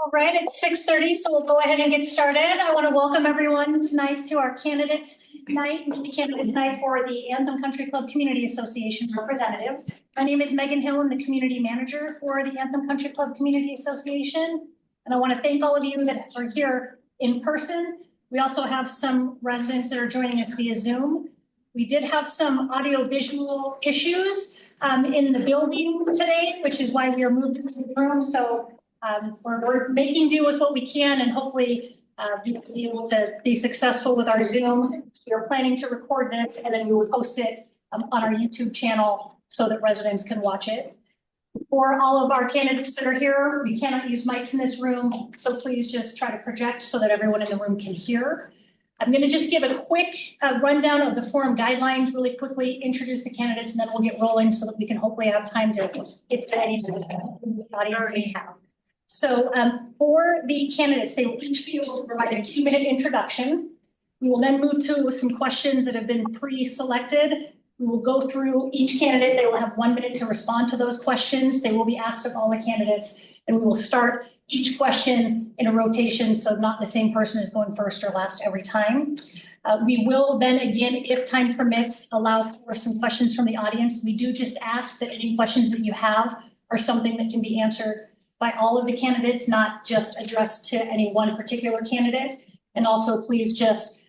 All right, it's 6:30, so we'll go ahead and get started. I want to welcome everyone tonight to our candidates night, the candidates night for the Anthem Country Club Community Association representatives. My name is Megan Hill. I'm the community manager for the Anthem Country Club Community Association. And I want to thank all of you that are here in person. We also have some residents that are joining us via Zoom. We did have some audio visual issues in the building today, which is why we are moving to the room. So we're making do with what we can and hopefully be able to be successful with our Zoom. We're planning to record this and then we will post it on our YouTube channel so that residents can watch it. For all of our candidates that are here, we cannot use mics in this room, so please just try to project so that everyone in the room can hear. I'm going to just give a quick rundown of the forum guidelines really quickly, introduce the candidates, and then we'll get rolling so that we can hopefully have time to get to any of the audience we have. So for the candidates, they will each be able to provide a 2-minute introduction. We will then move to some questions that have been pre-selected. We will go through each candidate. They will have 1 minute to respond to those questions. They will be asked of all the candidates, and we will start each question in a rotation, so not the same person is going first or last every time. We will then again, if time permits, allow for some questions from the audience. We do just ask that any questions that you have are something that can be answered by all of the candidates, not just addressed to any one particular candidate. And also please just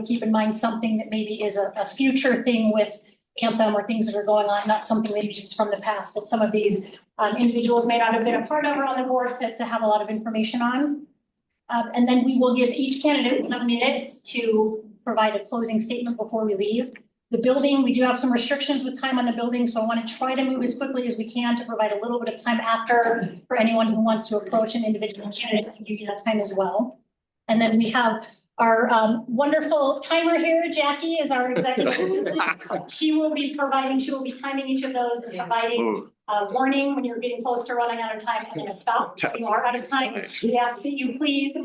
keep in mind something that maybe is a future thing with Anthem or things that are going on, not something maybe just from the past that some of these individuals may not have been a part of or on the board to have a lot of information on. And then we will give each candidate 1 minute to provide a closing statement before we leave. The building, we do have some restrictions with time on the building, so I want to try to move as quickly as we can to provide a little bit of time after for anyone who wants to approach an individual candidate to give you that time as well. And then we have our wonderful timer here. Jackie is our executive. She will be timing each of those and providing a warning when you're getting close to running out of time and a stop. When you are out of time, we ask that you please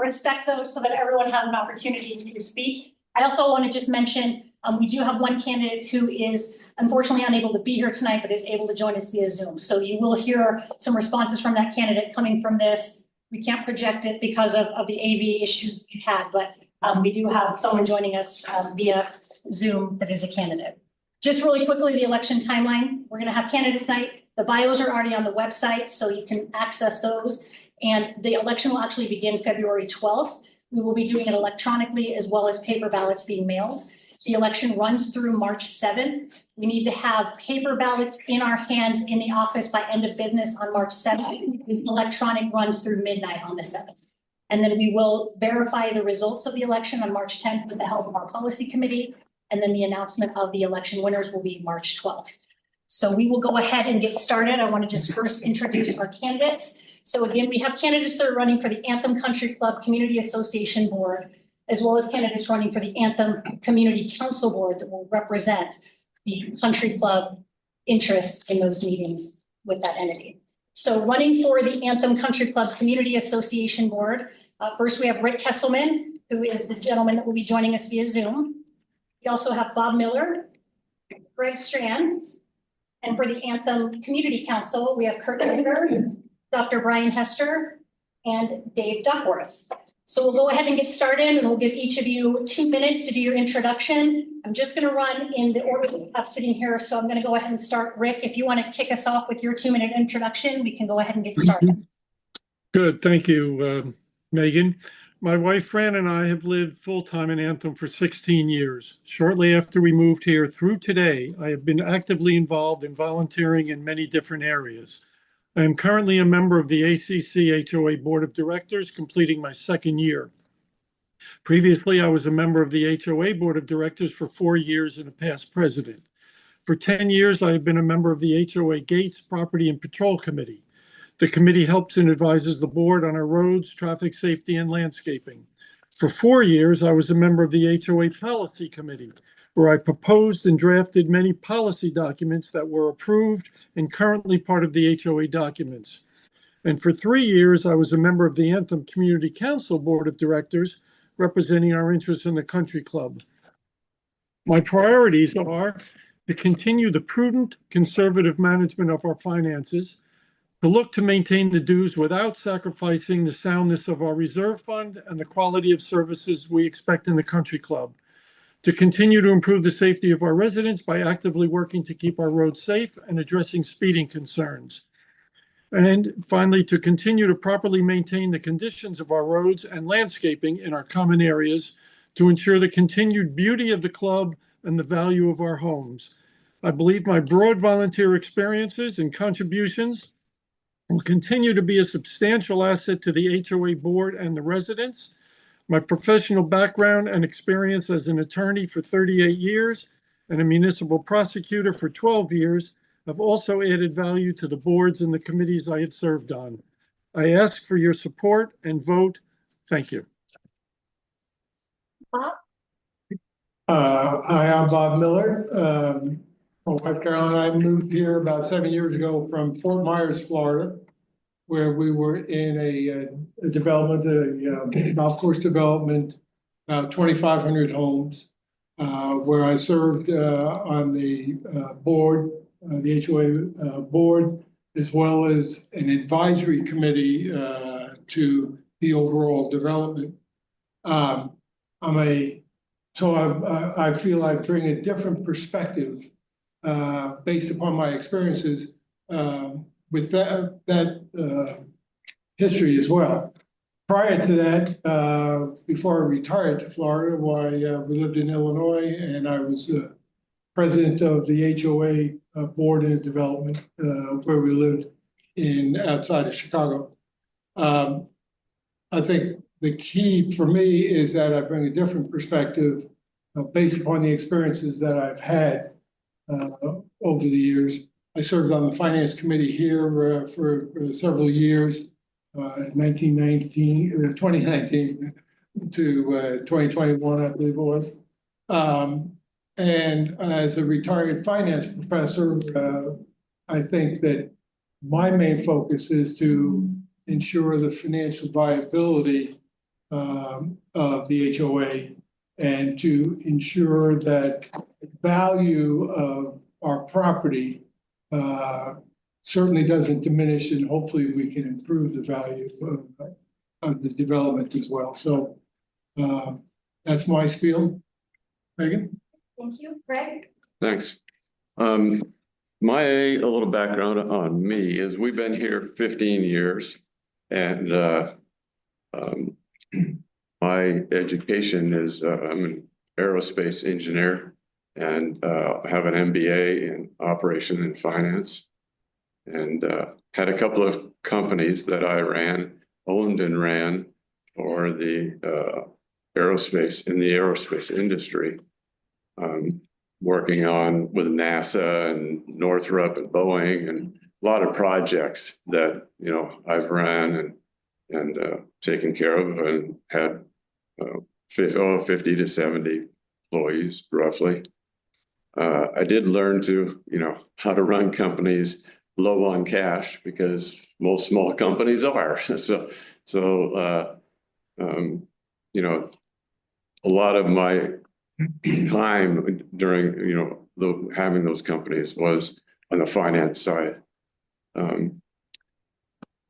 respect those so that everyone has an opportunity to speak. I also want to just mention we do have one candidate who is unfortunately unable to be here tonight, but is able to join us via Zoom. So you will hear some responses from that candidate coming from this. We can't project it because of the AV issues we've had, but we do have someone joining us via Zoom that is a candidate. Just really quickly, the election timeline. We're going to have candidates night. The bios are already on the website, so you can access those. And the election will actually begin February 12th. We will be doing it electronically as well as paper ballots being mailed. The election runs through March 7th. We need to have paper ballots in our hands in the office by end of business on March 7th. Electronic runs through midnight on the 7th. And then we will verify the results of the election on March 10th with the help of our policy committee. And then the announcement of the election winners will be March 12th. So we will go ahead and get started. I want to just first introduce our candidates. So again, we have candidates that are running for the Anthem Country Club Community Association Board, as well as candidates running for the Anthem Community Council Board that will represent the country club interest in those meetings with that entity. So running for the Anthem Country Club Community Association Board, first we have Rick Kesselman, who is the gentleman that will be joining us via Zoom. We also have Bob Miller, Greg Strand, and for the Anthem Community Council, we have Kurt Linder, Dr. Brian Hester, and Dave Duckworth. So we'll go ahead and get started, and we'll give each of you 2 minutes to do your introduction. I'm just going to run in the order that we have sitting here. So I'm going to go ahead and start. Rick, if you want to kick us off with your 2-minute introduction, we can go ahead and get started. Good. Thank you, Megan. My wife, Fran, and I have lived full-time in Anthem for 16 years. Shortly after we moved here through today, I have been actively involved in volunteering in many different areas. I am currently a member of the ACCCA HOA Board of Directors, completing my 2nd year. Previously, I was a member of the HOA Board of Directors for 4 years and a past president. For 10 years, I have been a member of the HOA Gates Property and Patrol Committee. The committee helps and advises the board on our roads, traffic safety, and landscaping. For 4 years, I was a member of the HOA Policy Committee, where I proposed and drafted many policy documents that were approved and currently part of the HOA documents. And for 3 years, I was a member of the Anthem Community Council Board of Directors, representing our interests in the country club. My priorities are to continue the prudent, conservative management of our finances, to look to maintain the dues without sacrificing the soundness of our reserve fund and the quality of services we expect in the country club, to continue to improve the safety of our residents by actively working to keep our roads safe and addressing speeding concerns. And finally, to continue to properly maintain the conditions of our roads and landscaping in our common areas to ensure the continued beauty of the club and the value of our homes. I believe my broad volunteer experiences and contributions will continue to be a substantial asset to the HOA board and the residents. My professional background and experience as an attorney for 38 years and a municipal prosecutor for 12 years have also added value to the boards and the committees I have served on. I ask for your support and vote. Thank you. Bob? Hi, I'm Bob Miller. My wife Carol and I moved here about 7 years ago from Fort Myers, Florida, where we were in a development, a golf course development, about 2,500 homes, where I served on the board, the HOA board, as well as an advisory committee to the overall development. So I feel I bring a different perspective based upon my experiences with that history as well. Prior to that, before I retired to Florida, we lived in Illinois, and I was president of the HOA board and development where we lived outside of Chicago. I think the key for me is that I bring a different perspective based upon the experiences that I've had over the years. I served on the finance committee here for several years, 2019 to 2021, I believe it was. And as a retired finance professor, I think that my main focus is to ensure the financial viability of the HOA and to ensure that the value of our property certainly doesn't diminish, and hopefully we can improve the value of the development as well. So that's my spiel. Megan? Thank you. Greg? Thanks. A little background on me is we've been here 15 years, and my education is I'm an aerospace engineer and have an MBA in operation and finance, and had a couple of companies that I owned and ran for the aerospace industry, working on with NASA and Northrop and Boeing, and a lot of projects that I've ran and taken care of, and had 50 to 70 employees roughly. I did learn to how to run companies low on cash, because most small companies are. So a lot of my time during having those companies was on the finance side. I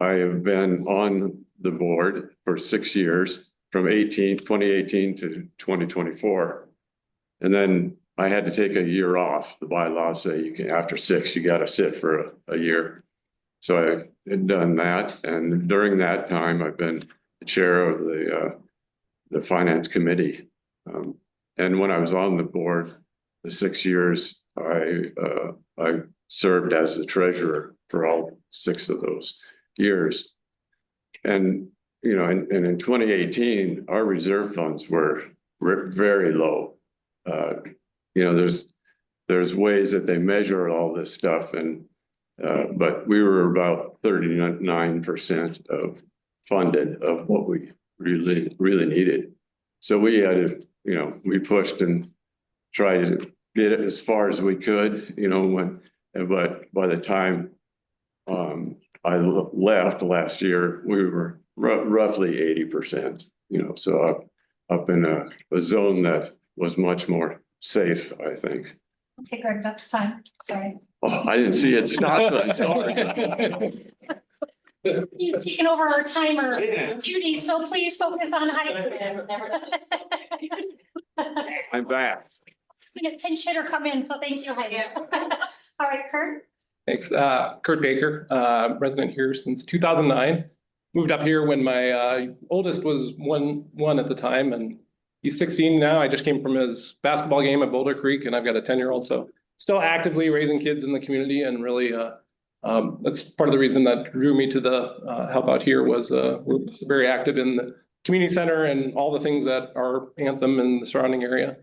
have been on the board for 6 years, from 2018 to 2024, and then I had to take a year off. The bylaws say after 6 you got to sit for a year. So I had done that, and during that time I've been the chair of the finance committee. And when I was on the board, the 6 years, I served as the treasurer for all 6 of those years. And in 2018, our reserve funds were very low. There's ways that they measure all this stuff, but we were about 39% of funded of what we really needed. So we had to, we pushed and tried to get it as far as we could, but by the time I left last year, we were roughly 80%, so up in a zone that was much more safe, I think. Okay, Greg, that's time. Sorry. Oh, I didn't see it stop, I'm sorry. He's taken over our timer Yeah. duty, so please focus on height. I'm back. We had a pinch hitter come in, so thank you, Heidi. All right, Kurt. Thanks. Kurt Baker, resident here since 2009. Moved up here when my oldest was one at the time, and he's 16 now. I just came from his basketball game at Boulder Creek, and I've got a 10-year-old, so still actively raising kids in the community. And really, that's part of the reason that drew me to the help out here was we're very active in the community center and all the things that are Anthem and the surrounding area.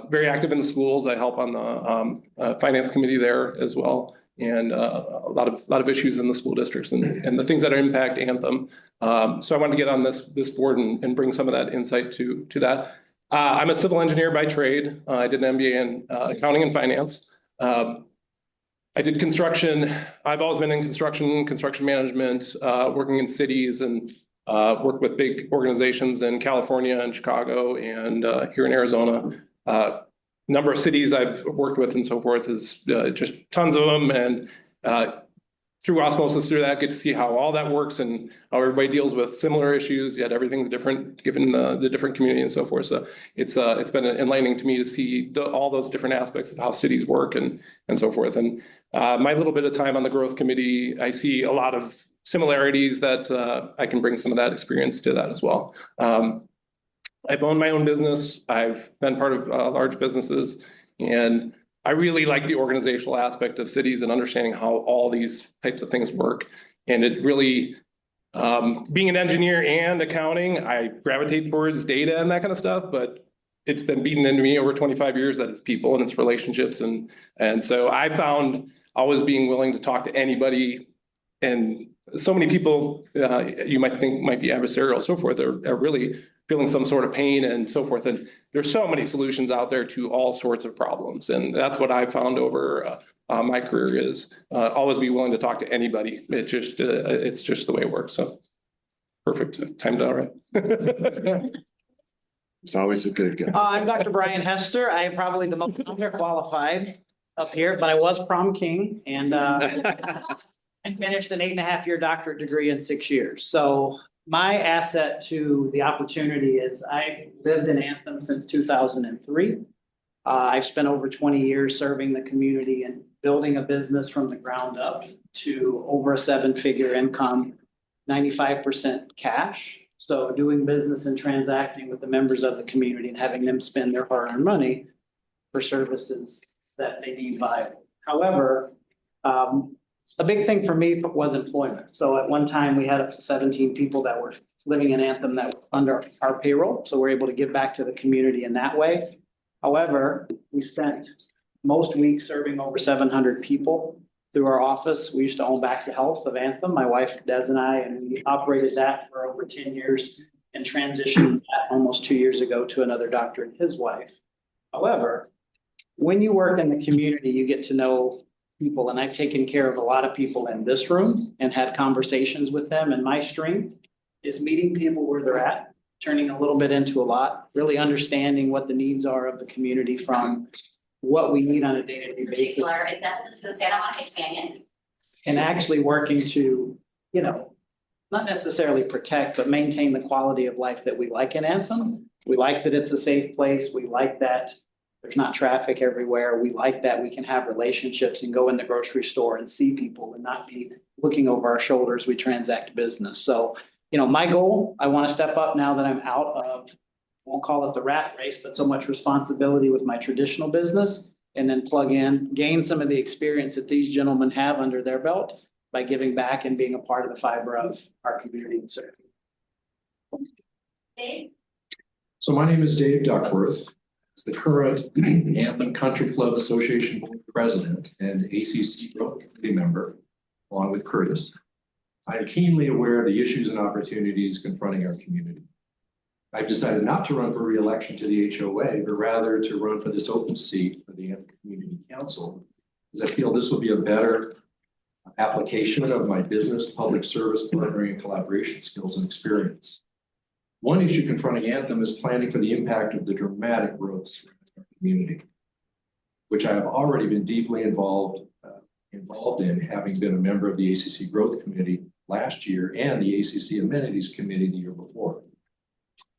Very active in the schools. I help on the finance committee there as well, and a lot of issues in the school districts and the things that impact Anthem. So I wanted to get on this board and bring some of that insight to that. I'm a civil engineer by trade. I did an MBA in accounting and finance. I did construction. I've always been in construction management, working in cities and worked with big organizations in California and Chicago and here in Arizona. Number of cities I've worked with and so forth is just tons of them, and through osmosis through that, get to see how all that works and how everybody deals with similar issues, yet everything's different given the different community and so forth. So it's been enlightening to me to see all those different aspects of how cities work and so forth. And my little bit of time on the growth committee, I see a lot of similarities that I can bring some of that experience to that as well. I've owned my own business. I've been part of large businesses, and I really like the organizational aspect of cities and understanding how all these types of things work. And it really, being an engineer and accounting, I gravitate towards data and that kind of stuff, but it's been beaten into me over 25 years that it's people and it's relationships. And so I found always being willing to talk to anybody, and so many people you might think might be adversarial, so forth, are really feeling some sort of pain and so forth. And there's so many solutions out there to all sorts of problems. And that's what I've found over my career is always be willing to talk to anybody. It's just the way it works. So perfect. Timed out right. It's always a good guy. I'm Dr. Brian Hester. I am probably the most underqualified up here, but I was prom king and I finished an 8.5-year doctorate degree in 6 years. So my asset to the opportunity is I've lived in Anthem since 2003. I've spent over 20 years serving the community and building a business from the ground up to over a 7-figure income, 95% cash. So doing business and transacting with the members of the community and having them spend their hard-earned money for services that they deem viable. However, a big thing for me was employment. So at one time we had up to 17 people that were living in Anthem that were under our payroll. So we're able to give back to the community in that way. However, we spent most weeks serving over 700 people through our office. We used to own Back to Health of Anthem, my wife Des and I, and we operated that for over 10 years and transitioned that almost 2 years ago to another doctor and his wife. However, when you work in the community, you get to know people, and I've taken care of a lot of people in this room and had conversations with them. And my strength is meeting people where they're at, turning a little bit into a lot, really understanding what the needs are of the community from what we need on a day-to-day basis. Particular investments to the Santa Monica Canyon. And actually working to, not necessarily protect, but maintain the quality of life that we like in Anthem. We like that it's a safe place. We like that there's not traffic everywhere. We like that we can have relationships and go in the grocery store and see people and not be looking over our shoulders. We transact business. So, my goal, I want to step up now that I'm out of, won't call it the rat race, but so much responsibility with my traditional business, and then plug in, gain some of the experience that these gentlemen have under their belt by giving back and being a part of the fiber of our community and serving. Dave? So my name is Dave Duckworth. As the current Anthem Country Club Association Board President and ACCCA Growth Committee member, along with Curtis, I am keenly aware of the issues and opportunities confronting our community. I've decided not to run for re-election to the HOA, but rather to run for this open seat for the Anthem Community Council, because I feel this will be a better application of my business, public service, partnering, and collaboration skills and experience. One issue confronting Anthem is planning for the impact of the dramatic growth in our community, which I have already been deeply involved involved in, having been a member of the ACC Growth Committee last year and the ACC Amenities Committee the year before.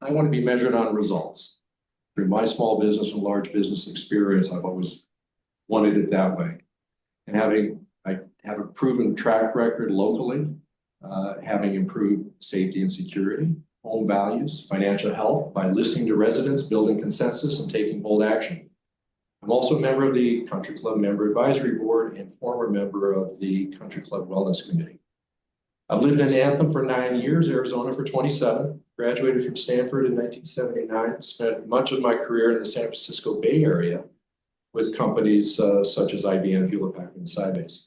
I want to be measured on results. Through my small business and large business experience, I've always wanted it that way. And I have a proven track record locally, having improved safety and security, home values, financial health by listening to residents, building consensus, and taking bold action. I'm also a member of the Country Club Member Advisory Board and former member of the Country Club Wellness Committee. I've lived in Anthem for 9 years, Arizona for 27, graduated from Stanford in 1979, spent much of my career in the San Francisco Bay Area with companies such as IBM, Hewlett-Packard, and Sybase.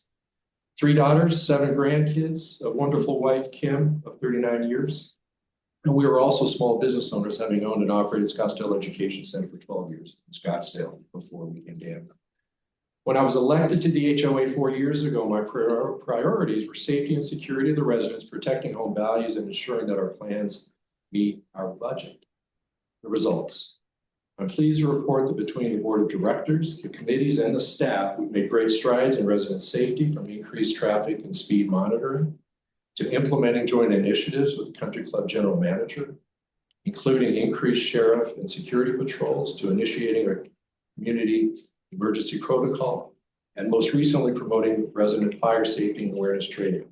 3 daughters, 7 grandkids, a wonderful wife, Kim, of 39 years. And we were also small business owners, having owned and operated Scottsdale Education Center for 12 years in Scottsdale before we came to Anthem. When I was elected to the HOA 4 years ago, my priorities were safety and security of the residents, protecting home values, and ensuring that our plans meet our budget. The results. I'm pleased to report that between the board of directors, the committees, and the staff, we've made great strides in resident safety, from increased traffic and speed monitoring to implementing joint initiatives with the Country Club General Manager, including increased sheriff and security patrols, to initiating a community emergency protocol, and most recently promoting resident fire safety and awareness training.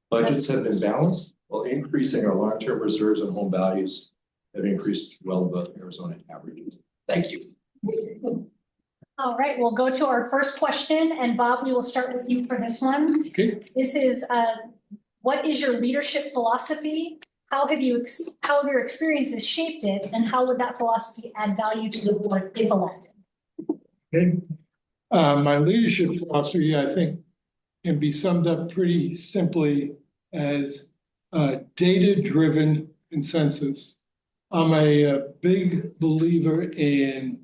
Budgets have been balanced while increasing our long-term reserves and home values have increased well above Arizona averages. Thank you. All right, we'll go to our first question, and Bob, we will start with you for this one. Okay. This is, what is your leadership philosophy? How have your experiences shaped it, and how would that philosophy add value to the board if elected? Okay. My leadership philosophy, I think, can be summed up pretty simply as data-driven consensus. I'm a big believer in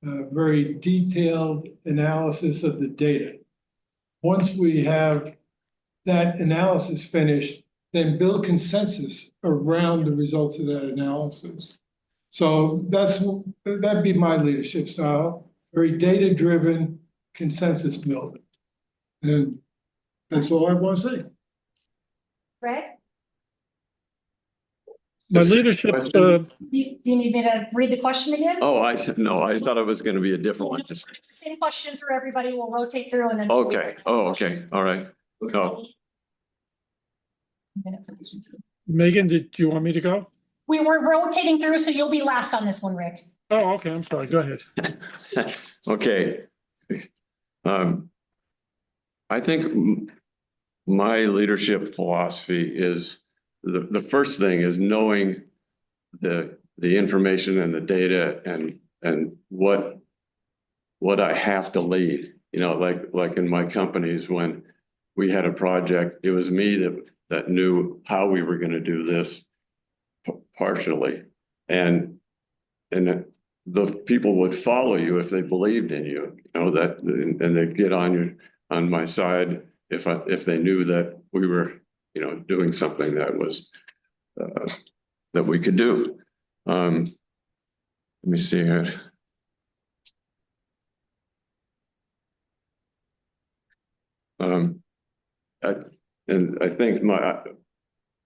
very detailed analysis of the data. Once we have that analysis finished, then build consensus around the results of that analysis. So that'd be my leadership style, very data-driven consensus building. And that's all I want to say. Greg, My leadership, do you need me to read the question again? Oh, I thought it was going to be a different one. Same question through everybody. We'll rotate through and then. Okay. Oh, okay. All right. No. Megan, did you want me to go? We were rotating through, so you'll be last on this one, Rick. Oh, okay, I'm sorry, go ahead. Okay. I think my leadership philosophy is the first thing is knowing the information and the data and what I have to lead. You know, like in my companies, when we had a project, it was me that knew how we were going to do this partially, and the people would follow you if they believed in you. You know that, and they'd get on my side if they knew that we were, you know, doing something that was that we could do. Let me see here.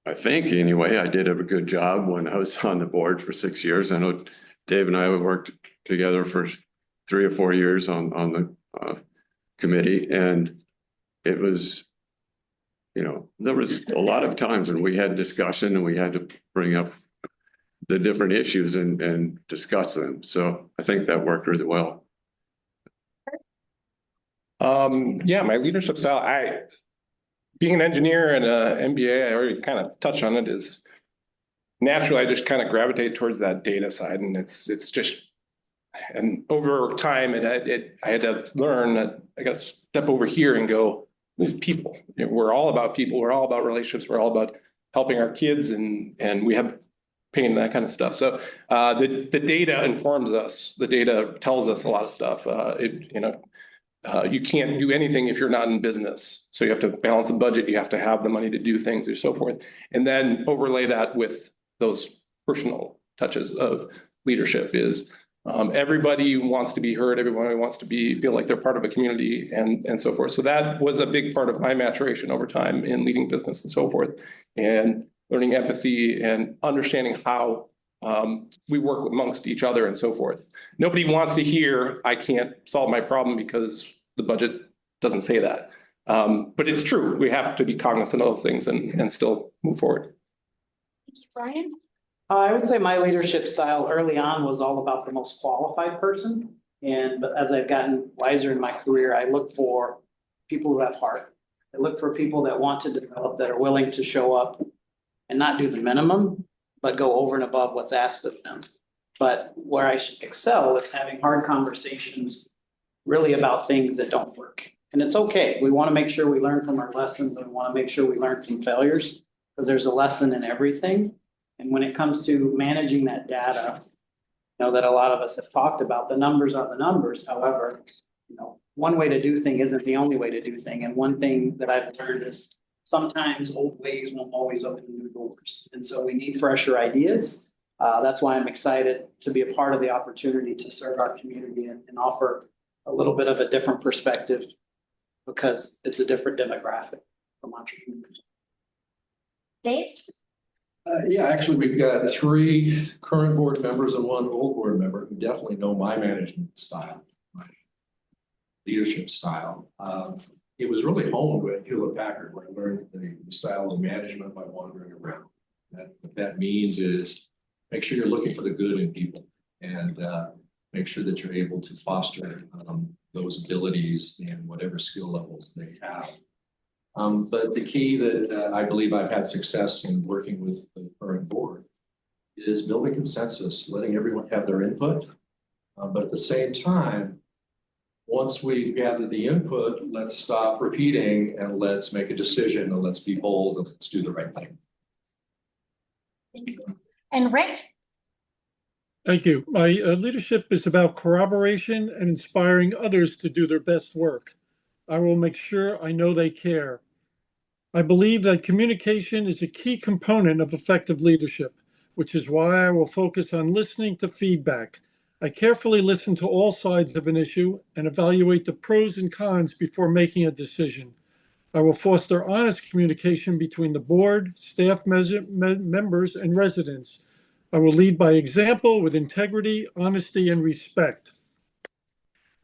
I think anyway, I did have a good job when I was on the board for 6 years. I know Dave and I worked together for 3 or 4 years on the committee, and it was, you know, there was a lot of times when we had discussion and we had to bring up the different issues and discuss them. So I think that worked really well. Yeah, my leadership style, being an engineer and an MBA, I already kind of touched on it, is naturally I just kind of gravitate towards that data side, and it's just, and over time I had to learn that I got to step over here and go, there's people. You know, we're all about people. We're all about relationships. We're all about helping our kids, and we have pain and that kind of stuff. So the data informs us. The data tells us a lot of stuff. You can't do anything if you're not in business. So you have to balance a budget. You have to have the money to do things and so forth. And then overlay that with those personal touches of leadership is Everybody wants to be heard. Everybody wants to feel like they're part of a community and so forth. So that was a big part of my maturation over time in leading business and so forth, and learning empathy and understanding how we work amongst each other and so forth. Nobody wants to hear, I can't solve my problem because the budget doesn't say that. But it's true. We have to be cognizant of those things and still move forward. Thank you, Brian. I would say my leadership style early on was all about the most qualified person. But as I've gotten wiser in my career, I look for people who have heart. I look for people that want to develop, that are willing to show up and not do the minimum, but go over and above what's asked of them. But where I should excel, it's having hard conversations really about things that don't work. And it's okay. We want to make sure we learn from our lessons, and we want to make sure we learn from failures, because there's a lesson in everything. And when it comes to managing that data, that a lot of us have talked about, the numbers are the numbers. However, one way to do thing isn't the only way to do thing. And one thing that I've learned is sometimes old ways won't always open new doors. And so we need fresher ideas. That's why I'm excited to be a part of the opportunity to serve our community and offer a little bit of a different perspective, because it's a different demographic from entrepreneurs. Dave? Yeah, actually, we've got 3 current board members and 1 old board member who definitely know my management style, my leadership style. It was really honed at Hewlett Packard when I learned the style of management by wandering around. What that means is make sure you're looking for the good in people, and make sure that you're able to foster those abilities and whatever skill levels they have. But the key that I believe I've had success in working with the current board is building consensus, letting everyone have their input. But at the same time, once we've gathered the input, let's stop repeating and let's make a decision, and let's be bold, and let's do the right thing. Thank you. And Rick? Thank you. My leadership is about corroboration and inspiring others to do their best work. I will make sure I know they care. I believe that communication is a key component of effective leadership, which is why I will focus on listening to feedback. I carefully listen to all sides of an issue and evaluate the pros and cons before making a decision. I will foster honest communication between the board, staff members, and residents. I will lead by example with integrity, honesty, and respect.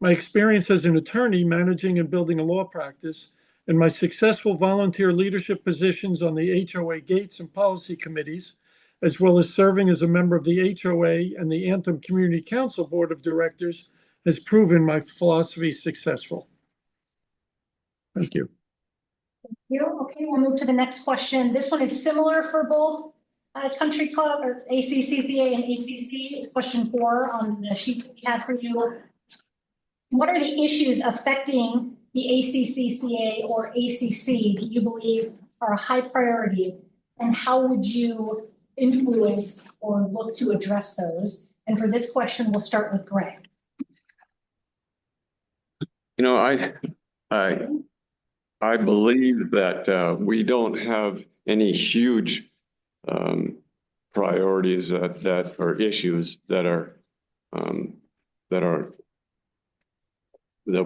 My experience as an attorney managing and building a law practice, and my successful volunteer leadership positions on the HOA Gates and Policy Committees, as well as serving as a member of the HOA and the Anthem Community Council Board of Directors, has proven my philosophy successful. Thank you. Okay, we'll move to the next question. This one is similar for both Country Club or ACCCA and ACC. It's question 4 on the sheet that we have for you. What are the issues affecting the ACCCA or ACC that you believe are a high priority, and how would you influence or look to address those? And for this question, we'll start with Greg. I believe that we don't have any huge priorities that or issues that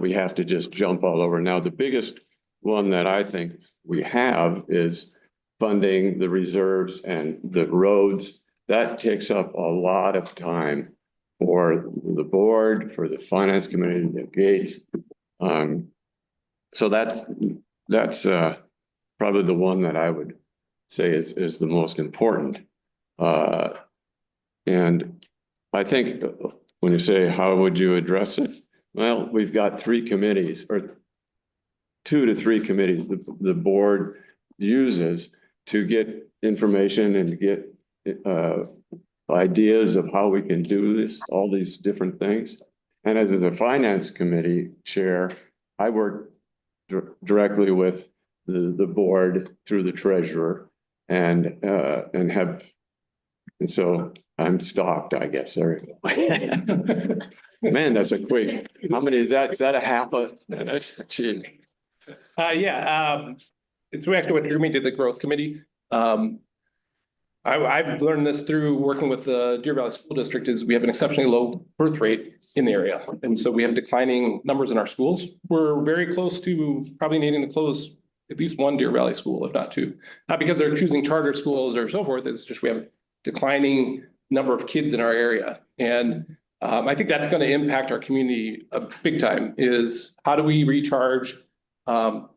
we have to just jump all over. Now, the biggest one that I think we have is funding the reserves and the roads. That takes up a lot of time for the board, for the finance committee, the gates. So that's probably the one that I would say is the most important. And I think when you say, how would you address it? Well, we've got 3 committees, or 2 to 3 committees the board uses to get information and to get ideas of how we can do this, all these different things. And as the finance committee chair, I work directly with the board through the treasurer, and so I'm stopped, I guess. There you go. Man, that's a quick. How many is that? Is that a half a? Gee. It's actually what drew me to the growth committee. I've learned this through working with the Deer Valley School District is we have an exceptionally low birth rate in the area. And so we have declining numbers in our schools. We're very close to probably needing to close at least one Deer Valley school, if not two. Not because they're choosing charter schools or so forth. It's just we have declining number of kids in our area. And I think that's going to impact our community a big time is how do we recharge our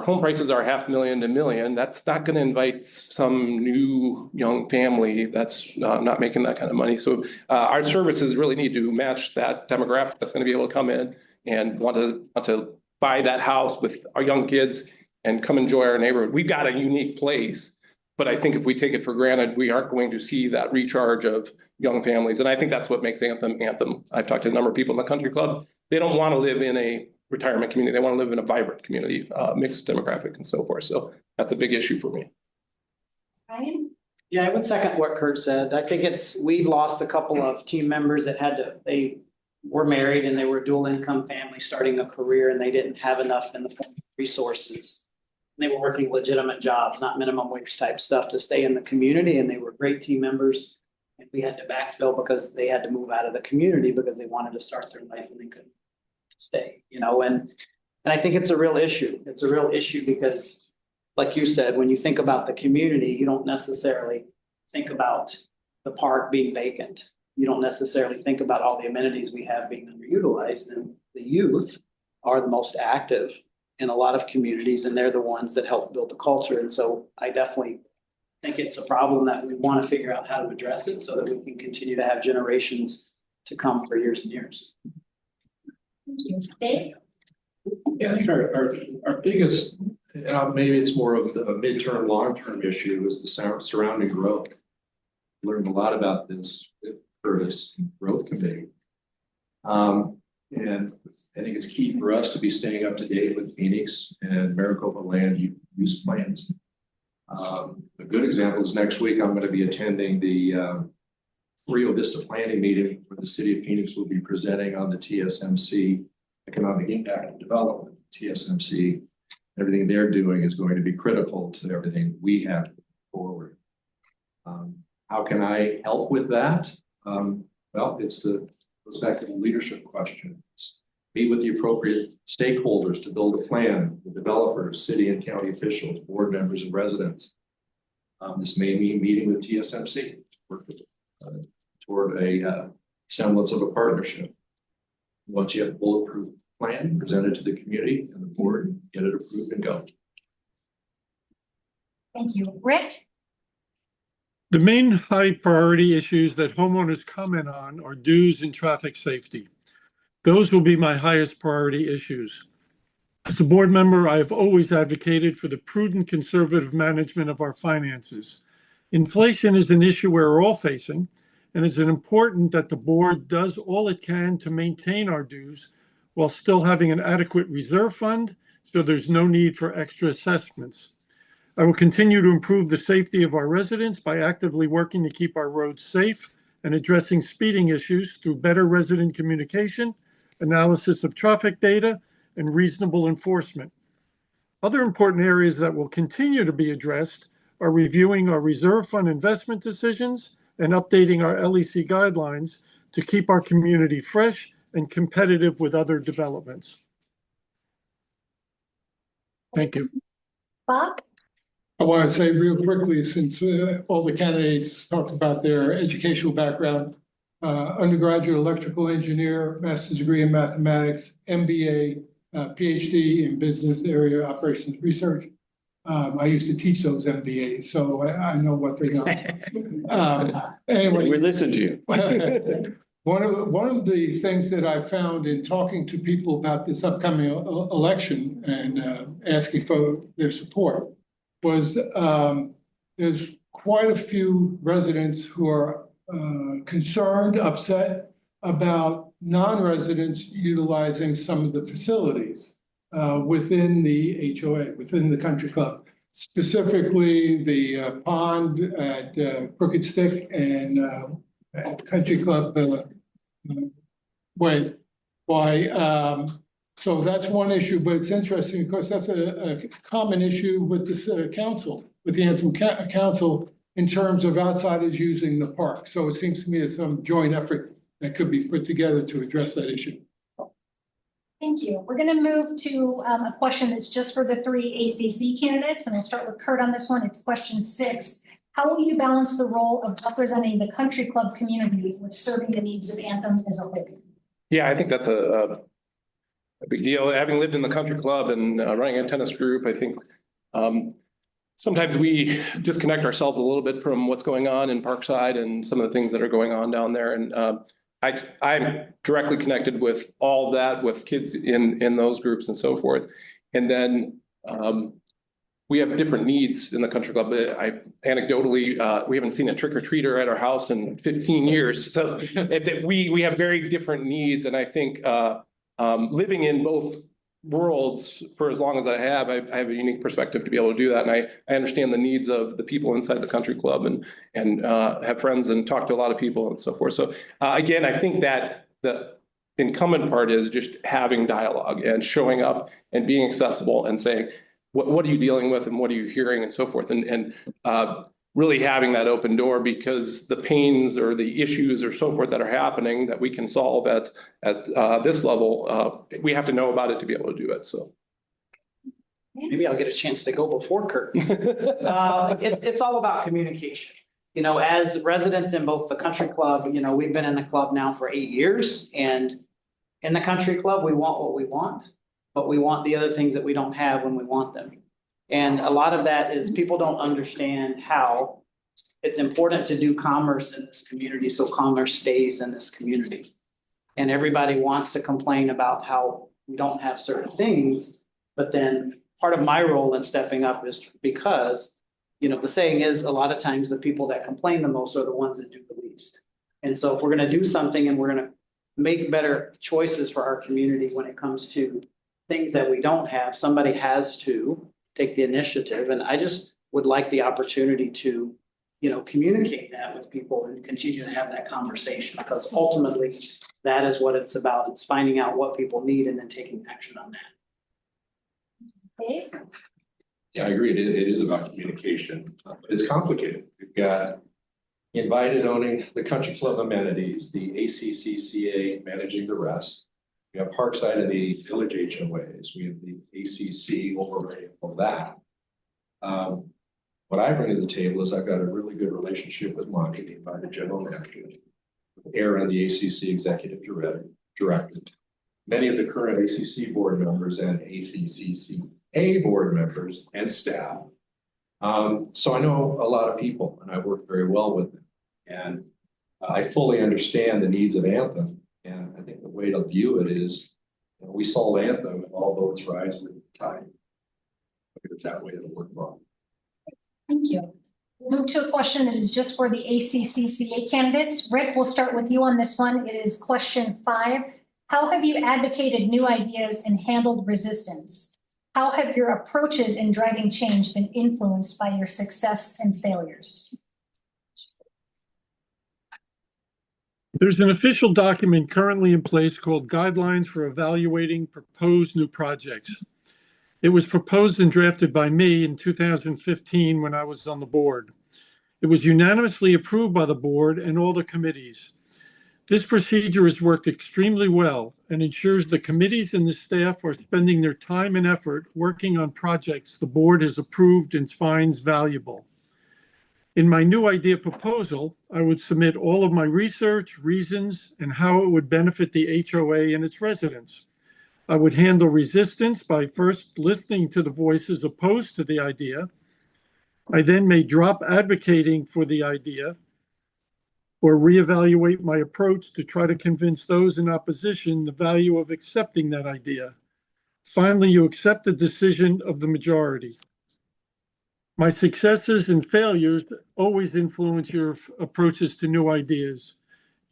home prices are $500,000 to $1 million. That's not going to invite some new young family that's not making that kind of money. So our services really need to match that demographic that's going to be able to come in and want to buy that house with our young kids and come enjoy our neighborhood. We've got a unique place, but I think if we take it for granted, we aren't going to see that recharge of young families. And I think that's what makes Anthem. I've talked to a number of people in the country club. They don't want to live in a retirement community. They want to live in a vibrant community, mixed demographic and so forth. So that's a big issue for me. Ryan? Yeah, I would second what Kurt said. I think we've lost a couple of team members that they were married and they were a dual income family starting a career and they didn't have enough in the form of resources. They were working legitimate jobs, not minimum wage type stuff to stay in the community, and they were great team members. And we had to backfill because they had to move out of the community because they wanted to start their life and they couldn't stay, and I think it's a real issue. It's a real issue because, like you said, when you think about the community, you don't necessarily think about the park being vacant. You don't necessarily think about all the amenities we have being underutilized, and the youth are the most active in a lot of communities, and they're the ones that help build the culture. And so I definitely think it's a problem that we want to figure out how to address it so that we can continue to have generations to come for years and years. Thank you. Dave? Yeah, I think our biggest, maybe it's more of a midterm, long-term issue is the surrounding growth. Learned a lot about this with Curtis Growth Committee. And I think it's key for us to be staying up to date with Phoenix and Maricopa land use plans. A good example is next week I'm going to be attending the Rio Vista planning meeting where the city of Phoenix will be presenting on the TSMC economic impact and development. TSMC, everything they're doing is going to be critical to everything we have forward. How can I help with that? Well, goes back to the leadership question. It's meet with the appropriate stakeholders to build a plan, the developers, city and county officials, board members and residents. This may mean meeting with TSMC toward a semblance of a partnership. Once you have a bulletproof plan presented to the community and the board, get it approved and go. Thank you. Rick? The main high priority issues that homeowners comment on are dues and traffic safety. Those will be my highest priority issues. As a board member, I have always advocated for the prudent conservative management of our finances. Inflation is an issue we're all facing, and it's important that the board does all it can to maintain our dues while still having an adequate reserve fund, so there's no need for extra assessments. I will continue to improve the safety of our residents by actively working to keep our roads safe and addressing speeding issues through better resident communication, analysis of traffic data, and reasonable enforcement. Other important areas that will continue to be addressed are reviewing our reserve fund investment decisions and updating our LEC guidelines to keep our community fresh and competitive with other developments. Thank you. Bob? I want to say real quickly, since all the candidates talked about their educational background, undergraduate electrical engineer, master's degree in mathematics, MBA, PhD in business area operations research. I used to teach those MBAs, so I know what they know. Anyway, We listen to you. One of the things that I found in talking to people about this upcoming election and asking for their support was there's quite a few residents who are concerned, upset about non-residents utilizing some of the facilities within the HOA, within the country club, specifically the pond at Crooked Stick and at Country Club Way. So that's one issue, but it's interesting because that's a common issue with this council. with the Anthem Council in terms of outsiders using the park. So it seems to me there's some joint effort that could be put together to address that issue. Thank you. We're going to move to a question that's just for the 3 ACC candidates, and we'll start with Kurt on this one. It's question 6. How will you balance the role of representing the country club community with serving the needs of Anthem as a whole? Yeah, I think that's a big deal. Having lived in the country club and running a tennis group, I think sometimes we disconnect ourselves a little bit from what's going on in Parkside and some of the things that are going on down there. And I'm directly connected with all of that, with kids in those groups and so forth. And then we have different needs in the country club. Anecdotally, we haven't seen a trick-or-treater at our house in 15 years. So we have very different needs. And I think living in both worlds for as long as I have a unique perspective to be able to do that. And I understand the needs of the people inside the country club and have friends and talk to a lot of people and so forth. So again, I think that the incumbent part is just having dialogue and showing up and being accessible and saying, what are you dealing with and what are you hearing and so forth. And really having that open door, because the pains or the issues or so forth that are happening that we can solve at this level, we have to know about it to be able to do it. So Maybe I'll get a chance to go before Kurt. It's all about communication. You know, as residents in both the country club, you know, we've been in the club now for 8 years, and in the country club, we want what we want, but we want the other things that we don't have when we want them. And a lot of that is people don't understand how it's important to do commerce in this community, so commerce stays in this community. And everybody wants to complain about how we don't have certain things, but then part of my role in stepping up is because, you know, the saying is a lot of times the people that complain the most are the ones that do the least. And so if we're going to do something and we're going to make better choices for our community when it comes to things that we don't have, somebody has to take the initiative. And I just would like the opportunity to, you know, communicate that with people and continue to have that conversation, because ultimately that is what it's about. It's finding out what people need and then taking action on that. Dave? Yeah, I agree. It is about communication, but it's complicated. We've got Invited owning the country club amenities, the ACCCA managing the rest. We have Parkside and the village HOAs. We have the ACC overriding all that. What I bring to the table is I've got a really good relationship with Monty, the invited general manager, Aaron, the ACC executive director, many of the current ACC board members and ACCCA board members and staff. So I know a lot of people and I work very well with them. And I fully understand the needs of Anthem. And I think the way to view it is, you know, we solve Anthem and all boats rise with the tide. Look at it that way, it'll work well. Thank you. We'll move to a question that is just for the ACCCA candidates. Rick, we'll start with you on this one. It is question 5. How have you advocated new ideas and handled resistance? How have your approaches in driving change been influenced by your success and failures? There's an official document currently in place called Guidelines for Evaluating Proposed New Projects. It was proposed and drafted by me in 2015 when I was on the board. It was unanimously approved by the board and all the committees. This procedure has worked extremely well and ensures the committees and the staff are spending their time and effort working on projects the board has approved and finds valuable. In my new idea proposal, I would submit all of my research, reasons, and how it would benefit the HOA and its residents. I would handle resistance by first listening to the voices opposed to the idea. I then may drop advocating for the idea or reevaluate my approach to try to convince those in opposition the value of accepting that idea. Finally, you accept the decision of the majority. My successes and failures always influence your approaches to new ideas.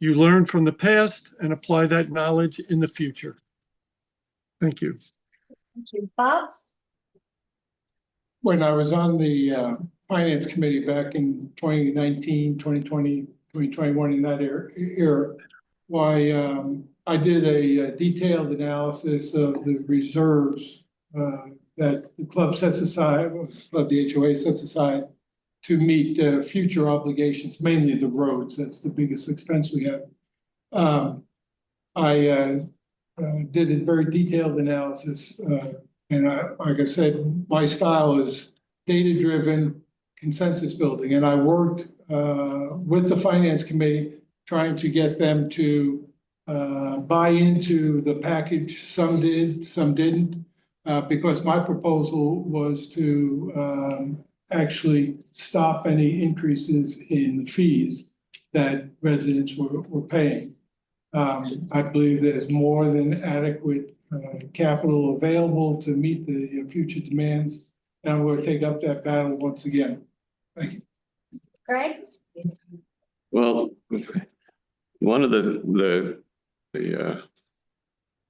You learn from the past and apply that knowledge in the future. Thank you. Thank you. Bob? When I was on the Finance Committee back in 2019, 2020, 2021, in that era, why I did a detailed analysis of the reserves that the club sets aside, the HOA sets aside to meet future obligations, mainly the roads. That's the biggest expense we have. I did a very detailed analysis, and like I said, my style is data-driven consensus building, and I worked with the finance committee trying to get them to buy into the package. Some did, some didn't, because my proposal was to actually stop any increases in fees that residents were paying. I believe there's more than adequate capital available to meet the future demands, and we'll take up that battle once again. Thank you. Greg? Well, one of the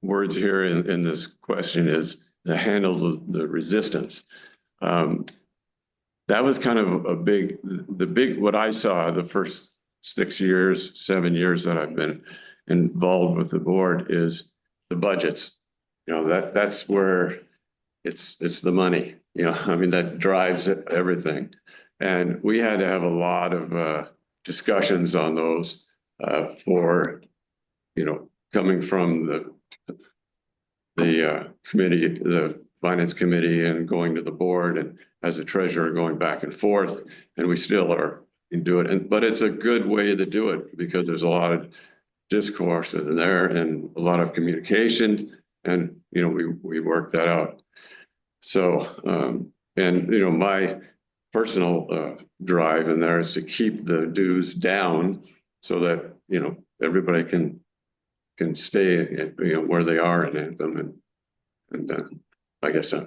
words here in this question is to handle the resistance. That was kind of what I saw the first 6 years, 7 years that I've been involved with the board is the budgets. You know, that's where it's the money, you know, I mean, that drives everything. And we had to have a lot of discussions on those for, you know, coming from the committee, the finance committee, and going to the board, and as a treasurer going back and forth, and we still are do it. But it's a good way to do it because there's a lot of discourse in there and a lot of communication, and you know, we worked that out. So and you know, my personal drive in there is to keep the dues down so that, you know, everybody can stay at, you know, where they are in Anthem, and I guess I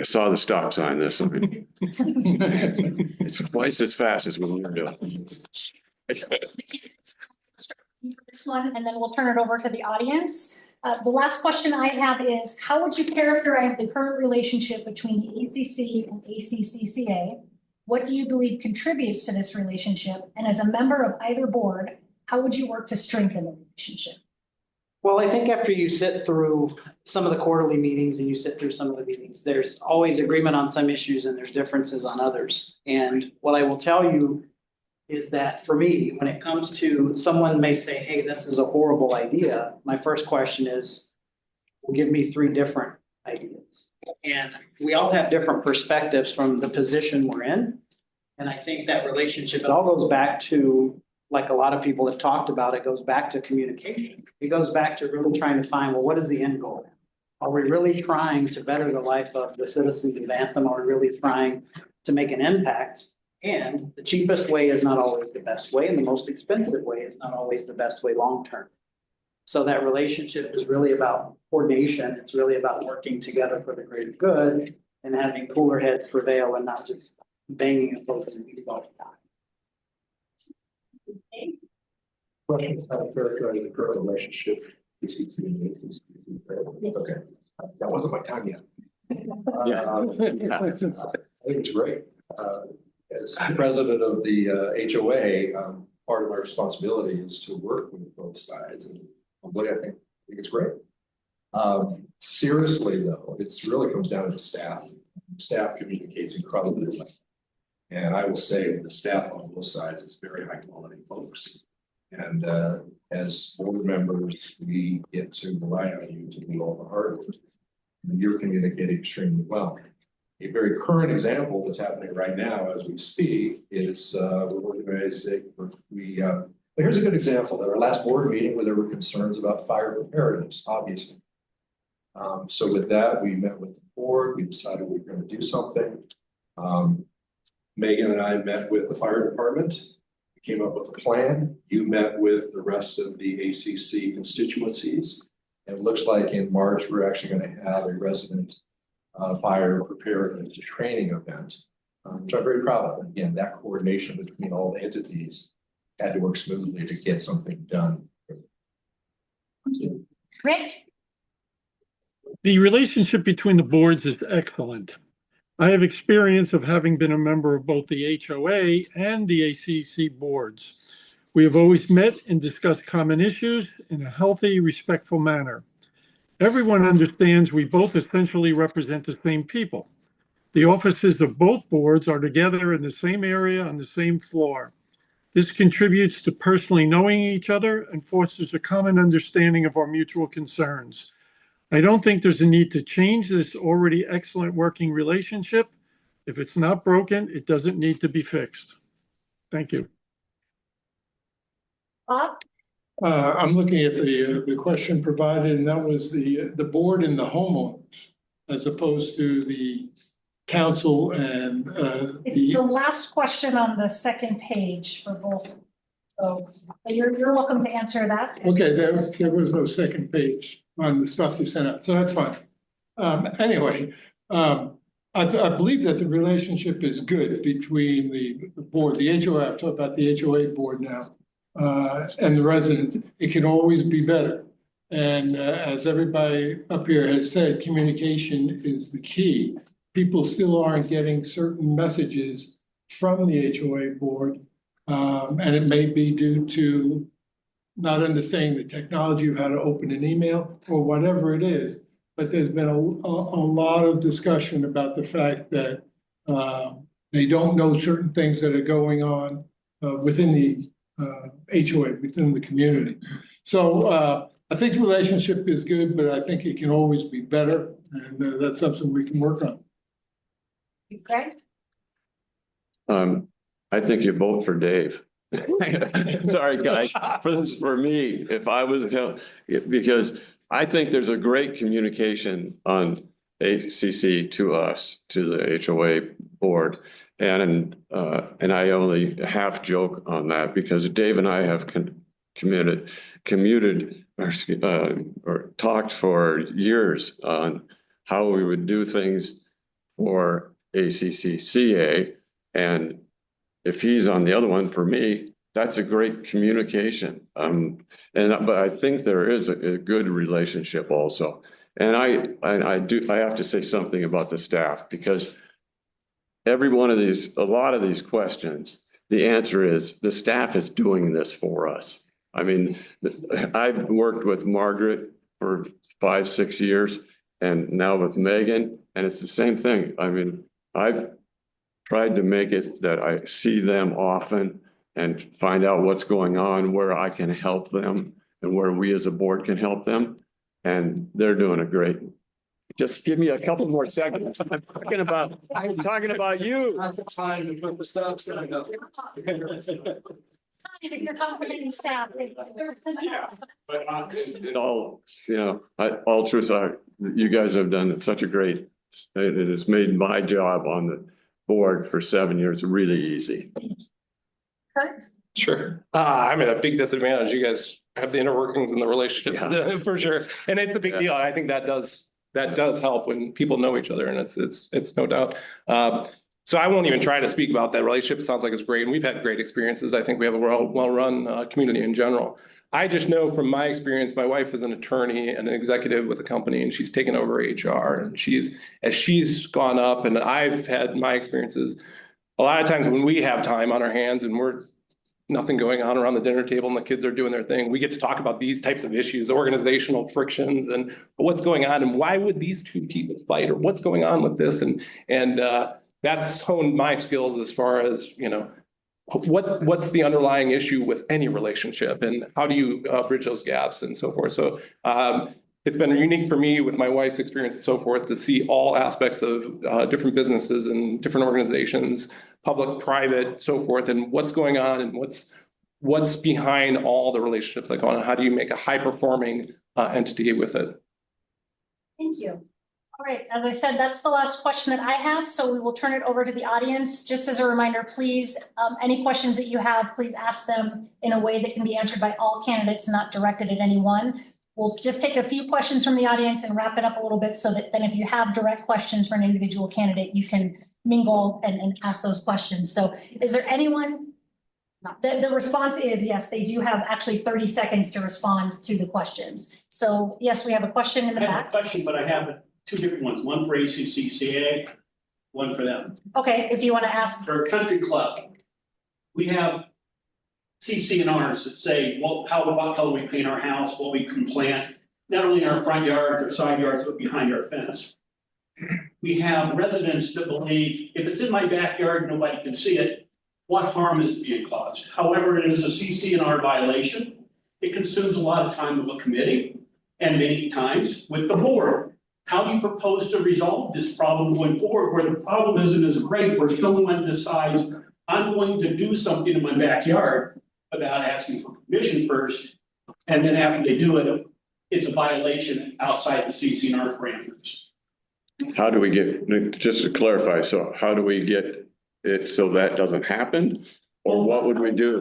saw the stop sign this. I mean, it's twice as fast as when we were doing. This one, and then we'll turn it over to the audience. The last question I have is, how would you characterize the current relationship between the ACC and ACCCA? What do you believe contributes to this relationship? And as a member of either board, how would you work to strengthen the relationship? Well, I think after you sit through some of the quarterly meetings and you sit through some of the meetings, there's always agreement on some issues and there's differences on others. And what I will tell you is that for me, when it comes to someone may say, hey, this is a horrible idea, my first question is, well, give me 3 different ideas. And we all have different perspectives from the position we're in. And I think that relationship, it all goes back to, like a lot of people have talked about, it goes back to communication. It goes back to really trying to find, well, what is the end goal? Are we really trying to better the life of the citizens of Anthem? Are we really trying to make an impact? And the cheapest way is not always the best way, and the most expensive way is not always the best way long-term. So that relationship is really about coordination. It's really about working together for the greater good and having cooler heads prevail and not just banging and focusing all the time. Questions how to characterize the current relationship ACC and ACCCA? Okay, that wasn't my time yet. I think it's great. As president of the HOA, part of my responsibility is to work with both sides, and I think it's great. Seriously though, it's really comes down to the staff. Staff communicates incredibly well. And I will say the staff on both sides is very high quality folks. And as board members, we get to rely on you to do all the hard work. And you're communicating extremely well. A very current example that's happening right now as we speak is we're organizing, here's a good example. At our last board meeting where there were concerns about fire preparedness, obviously. So with that, we met with the board. We decided we were going to do something. Megan and I met with the fire department. We came up with a plan. You met with the rest of the ACC constituencies. And it looks like in March, we're actually going to have a resident fire preparedness training event, which I'm very proud of. And again, that coordination between all the entities had to work smoothly to get something done. Rick? The relationship between the boards is excellent. I have experience of having been a member of both the HOA and the ACC boards. We have always met and discussed common issues in a healthy, respectful manner. Everyone understands we both essentially represent the same people. The offices of both boards are together in the same area on the same floor. This contributes to personally knowing each other and fosters a common understanding of our mutual concerns. I don't think there's a need to change this already excellent working relationship. If it's not broken, it doesn't need to be fixed. Thank you. Bob? I'm looking at the question provided, and that was the board and the homeowners, as opposed to the council and It's the last question on the second page for both. So you're welcome to answer that. Okay, there was no second page on the stuff you sent out, so that's fine. Anyway, I believe that the relationship is good between the board, the HOA, I'm talking about the HOA board now, and the residents. It can always be better. And as everybody up here has said, communication is the key. People still aren't getting certain messages from the HOA board. And it may be due to not understanding the technology of how to open an email or whatever it is. But there's been a lot of discussion about the fact that they don't know certain things that are going on within the HOA, within the community. So I think the relationship is good, but I think it can always be better. And that's something we can work on. Greg? I think you vote for Dave. Sorry, guys, for me, if I was, because I think there's a great communication on ACC to us, to the HOA board. And I only half joke on that because Dave and I have commuted or talked for years on how we would do things for ACCCA. And if he's on the other one, for me, that's a great communication. But I think there is a good relationship also. And I have to say something about the staff, because every one of these, a lot of these questions, the answer is the staff is doing this for us. I mean, I've worked with Margaret for 5-6 years and now with Megan, and it's the same thing. I mean, I've tried to make it that I see them often and find out what's going on, where I can help them and where we as a board can help them. And they're doing a great. Just give me a couple more seconds. I'm talking about you. Time to put the stop sign up. If you're complimenting staff. Yeah, but it all, all truths are, you guys have done such a great, it has made my job on the board for 7 years really easy. Kurt? Sure. I'm at a big disadvantage. You guys have the inner workings and the relationships for sure. And it's a big deal. I think that does help when people know each other, and it's no doubt. So I won't even try to speak about that relationship. It sounds like it's great, and we've had great experiences. I think we have a well-run community in general. I just know from my experience, my wife is an attorney and an executive with a company, and she's taken over HR. And as she's gone up, and I've had my experiences, a lot of times when we have time on our hands and we're nothing going on around the dinner table and the kids are doing their thing, we get to talk about these types of issues, organizational frictions, and what's going on, and why would these two people fight, or what's going on with this, and that's honed my skills as far as, what's the underlying issue with any relationship, and how do you bridge those gaps and so forth. So it's been unique for me with my wife's experience and so forth to see all aspects of different businesses and different organizations, public, private, so forth, and what's going on and what's behind all the relationships that go on, and how do you make a high-performing entity with it. Thank you. All right, as I said, that's the last question that I have, so we will turn it over to the audience. Just as a reminder, please, any questions that you have, please ask them in a way that can be answered by all candidates, not directed at any one. We'll just take a few questions from the audience and wrap it up a little bit, so that then if you have direct questions for an individual candidate, you can mingle and ask those questions. So is there anyone? The response is yes, they do have actually 30 seconds to respond to the questions. So yes, we have a question in the back. I have a question, but I have two different ones, one for ACCCA, one for them. Okay, if you want to ask. For a country club, we have CC&Rs that say, well, what color we paint our house, what we can plant, not only in our front yards or side yards, but behind our fence. we have residents that believe if it's in my backyard, nobody can see it, what harm is being caused? However, it is a CC&R violation. It consumes a lot of time of a committee and many times with the board. How do you propose to resolve this problem going forward where the problem isn't as great, where someone decides I'm going to do something in my backyard without asking for permission first, and then after they do it, it's a violation outside the CC&R parameters. How do we get, just to clarify, so how do we get it so that doesn't happen? Or what would we do?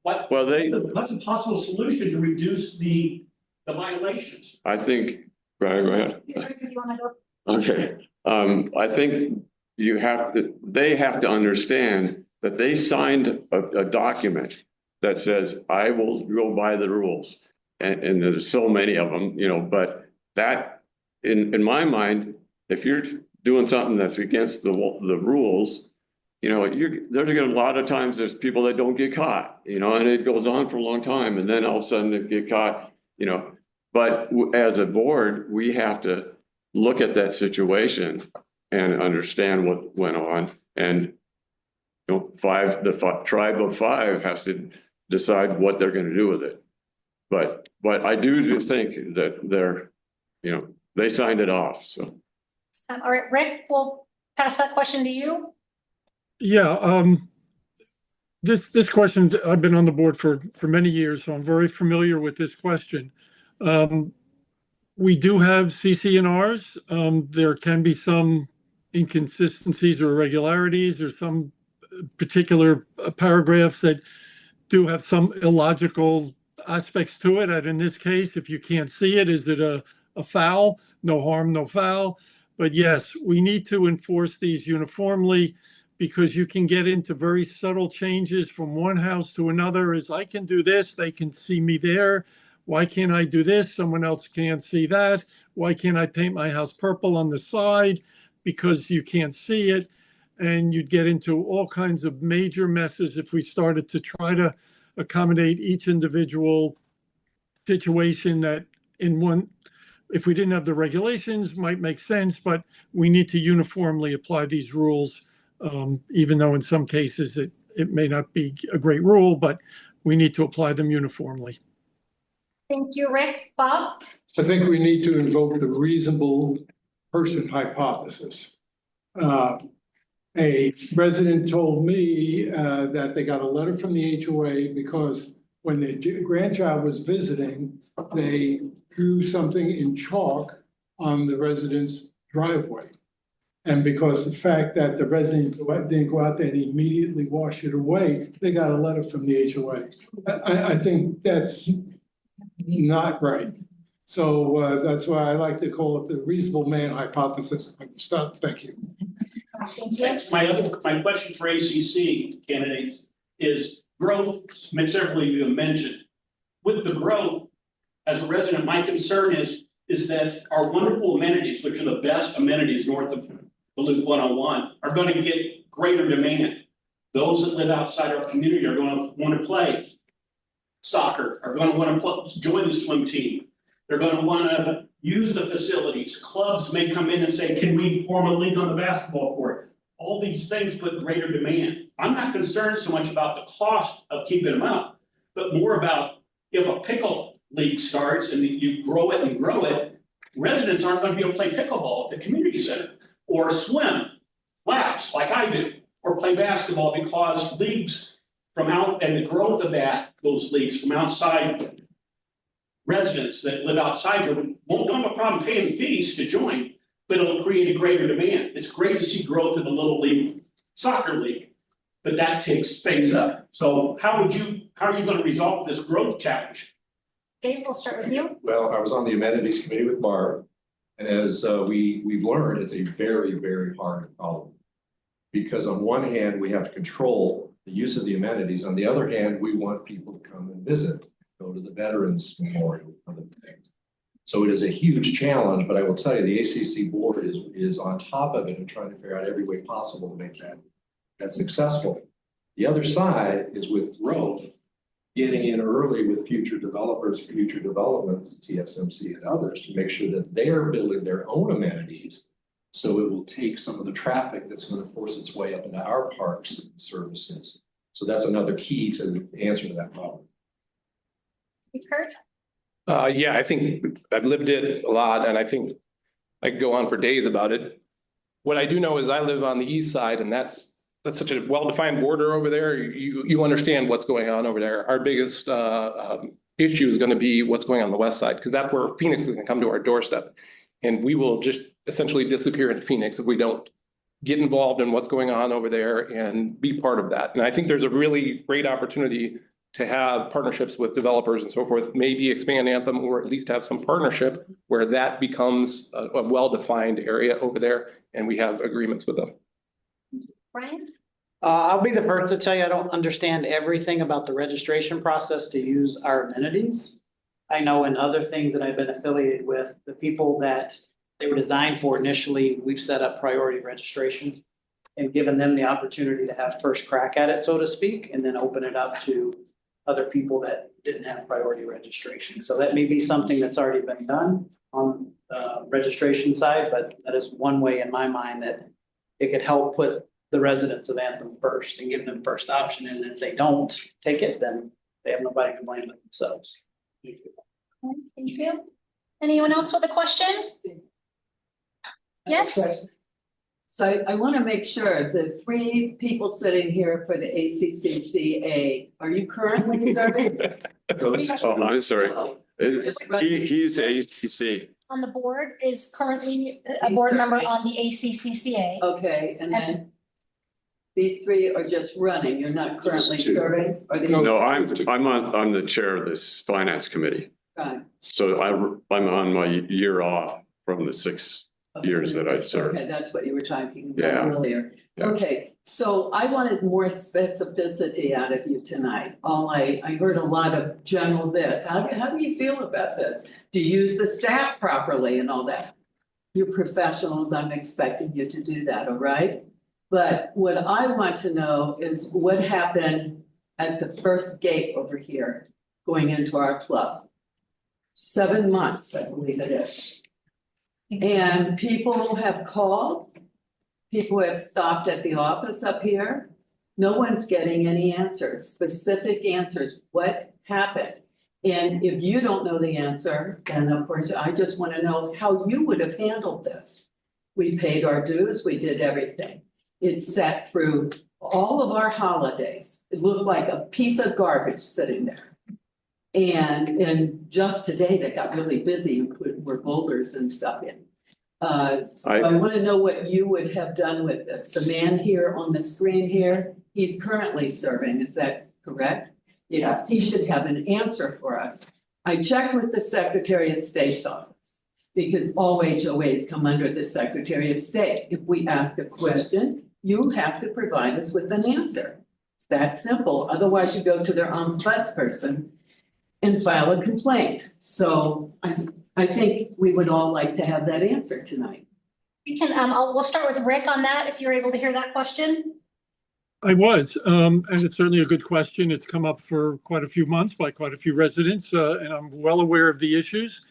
Well, What's a possible solution to reduce the violations? I think, Brian, go ahead. If you wanna go. Okay, I think they have to understand that they signed a document that says, I will go by the rules. And there's so many of them, but that, in my mind, if you're doing something that's against the rules, there's a lot of times there's people that don't get caught, and it goes on for a long time, and then all of a sudden they get caught, But as a board, we have to look at that situation and understand what went on. And the tribe of five has to decide what they're going to do with it. But I do think that they signed it off. So. All right, Rick, we'll pass that question to you. Yeah, this question, I've been on the board for many years, so I'm very familiar with this question. We do have CC&Rs. There can be some inconsistencies or irregularities or some particular paragraphs that do have some illogical aspects to it. And in this case, if you can't see it, is it a foul? No harm, no foul. But yes, we need to enforce these uniformly because you can get into very subtle changes from one house to another. As I can do this, they can see me there. Why can't I do this? Someone else can't see that. Why can't I paint my house purple on the side? Because you can't see it. And you'd get into all kinds of major messes if we started to try to accommodate each individual situation that if we didn't have the regulations, might make sense, but we need to uniformly apply these rules, even though in some cases it may not be a great rule, but we need to apply them uniformly. Thank you, Rick. Bob? I think we need to invoke the reasonable person hypothesis. A resident told me that they got a letter from the HOA because when the grandchild was visiting, they drew something in chalk on the resident's driveway. And because the fact that the resident didn't go out there and immediately wash it away, they got a letter from the HOA. I think that's not right. So that's why I like to call it the reasonable man hypothesis. Stop. Thank you. Thanks. My question for ACC candidates is growth. Several of you have mentioned. With the growth, as a resident, my concern is that our wonderful amenities, which are the best amenities north of the Loop 101, are going to get greater demand. Those that live outside our community are going to want to play soccer, are going to want to join the swim team. They're going to want to use the facilities. Clubs may come in and say, can we form a league on the basketball court? All these things put greater demand. I'm not concerned so much about the cost of keeping them up, but more about if a pickle league starts and you grow it, residents aren't going to be able to play pickleball at the community center or swim laps like I do or play basketball because leagues from out and the growth of those leagues from outside residents that live outside here don't have a problem paying fees to join, but it'll create a greater demand. It's great to see growth in the Little League soccer league, but that takes space up. So how are you going to resolve this growth challenge? Dave, we'll start with you. Well, I was on the amenities committee with Barb, and as we've learned, it's a very, very hard problem. Because on one hand, we have to control the use of the amenities. On the other hand, we want people to come and visit, go to the Veterans Memorial, other things. So it is a huge challenge, but I will tell you, the ACC board is on top of it and trying to figure out every way possible to make that successful. The other side is with growth, getting in early with future developers, future developments, TSMC and others, to make sure that they're building their own amenities So it will take some of the traffic that's going to force its way up into our parks and services. So that's another key to the answer to that problem. You've heard? Yeah, I think I've lived it a lot, and I think I could go on for days about it. What I do know is I live on the east side, and that's such a well-defined border over there. You understand what's going on over there. Our biggest issue is going to be what's going on the west side, because that's where Phoenix is going to come to our doorstep. And we will just essentially disappear into Phoenix if we don't get involved in what's going on over there and be part of that. And I think there's a really great opportunity to have partnerships with developers and so forth, maybe expand Anthem, or at least have some partnership where that becomes a well-defined area over there and we have agreements with them. Brian? I'll be the first to tell you, I don't understand everything about the registration process to use our amenities. I know in other things that I've been affiliated with, the people that they were designed for initially, we've set up priority registration and given them the opportunity to have first crack at it, so to speak, and then open it up to other people that didn't have priority registration. So that may be something that's already been done on the registration side, but that is one way in my mind that it could help put the residents of Anthem first and give them first option. And if they don't take it, then they have nobody to blame but themselves. Thank you. Anyone else with a question? Yes? So I want to make sure the 3 people sitting here for the ACCCA, are you currently serving? Oh, I'm sorry. He's ACC. On the board is currently a board member on the ACCCA. Okay, and then these 3 are just running, you're not currently There's 2. serving? Or these- No, I'm the chair of this finance committee. Right. So I'm on my year off from the 6 years that I served. Okay, that's what you were talking Yeah. about earlier. Yeah. Okay, so I wanted more specificity out of you tonight. I heard a lot of general this. How do you feel about this? Do you use the staff properly and all that? You're professionals, I'm expecting you to do that, all right? But what I want to know is what happened at the first gate over here going into our club. 7 months, I believe it is. And people have called, people have stopped at the office up here. No one's getting any answers, specific answers. What happened? And if you don't know the answer, then of course, I just want to know how you would have handled this. We paid our dues, we did everything. It sat through all of our holidays. It looked like a piece of garbage sitting there. And just today, they got really busy and put more boulders and stuff in. So I want to know what you would have done with this. The man here on the screen here, he's currently serving, is that correct? Yeah, he should have an answer for us. I checked with the Secretary of State's office because all HOAs come under the Secretary of State. If we ask a question, you have to provide us with an answer. It's that simple. Otherwise, you go to their ombudsperson and file a complaint. So I think we would all like to have that answer tonight. We can, we'll start with Rick on that, if you're able to hear that question. I was, and it's certainly a good question. It's come up for quite a few months by quite a few residents, and I'm well aware of the issues.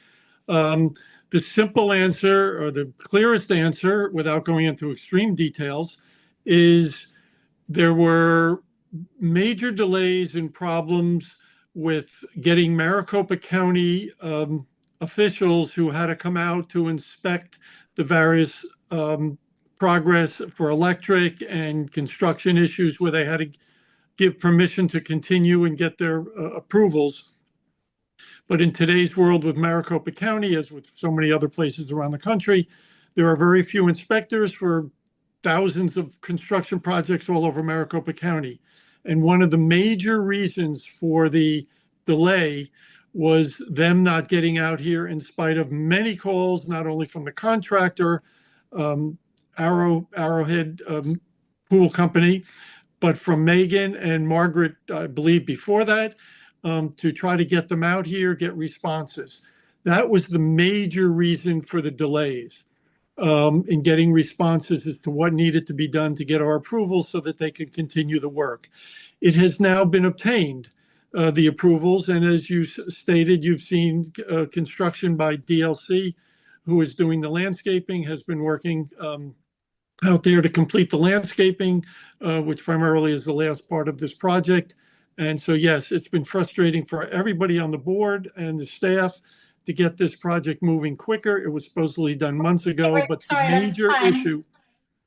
The simple answer, or the clearest answer, without going into extreme details, is there were major delays and problems with getting Maricopa County officials who had to come out to inspect the various progress for electric and construction issues where they had to give permission to continue and get their approvals. But in today's world with Maricopa County, as with so many other places around the country, there are very few inspectors for thousands of construction projects all over Maricopa County. And one of the major reasons for the delay was them not getting out here in spite of many calls, not only from the contractor, Arrowhead Pool Company, but from Megan and Margaret, I believe before that, to try to get them out here, get responses. That was the major reason for the delays in getting responses as to what needed to be done to get our approval so that they could continue the work. It has now been obtained, the approvals, and as you stated, you've seen construction by DLC, who is doing the landscaping, has been working out there to complete the landscaping, which primarily is the last part of this project. And so, yes, it's been frustrating for everybody on the board and the staff to get this project moving quicker. It was supposedly done months ago, Wait, but sorry, the that's major time. issue,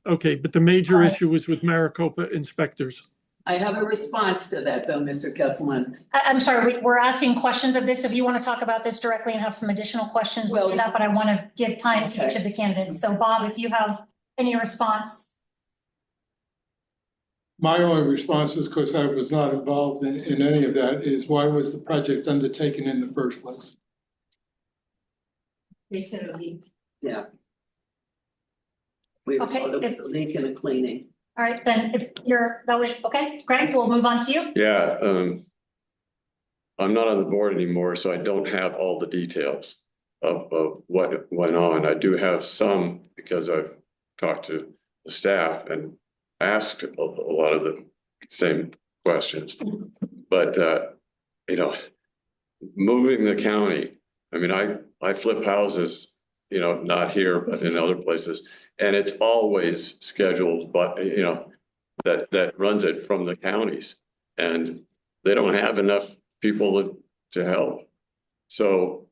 okay, but the major All right. issue was with Maricopa inspectors. I have a response to that though, Mr. Kesselman. I'm sorry, we're asking questions of this. If you want to talk about this directly and have some additional questions, we'll do that, but I want to give time to each of the candidates. So Bob, if you have any response. My only response is, because I was not involved in any of that, is why was the project undertaken in the first place? They said a leak. Yeah. We were Okay, told it was a leak and a cleaning. All right, then if that was, okay, Greg, we'll move on to you. Yeah, I'm not on the board anymore, so I don't have all the details of what went on. I do have some because I've talked to the staff and asked a lot of the same questions. But, you know, moving the county, I mean, I flip houses, you know, not here, but in other places. And it's always scheduled, but, you know, that runs it from the counties. And they don't have enough people to help. So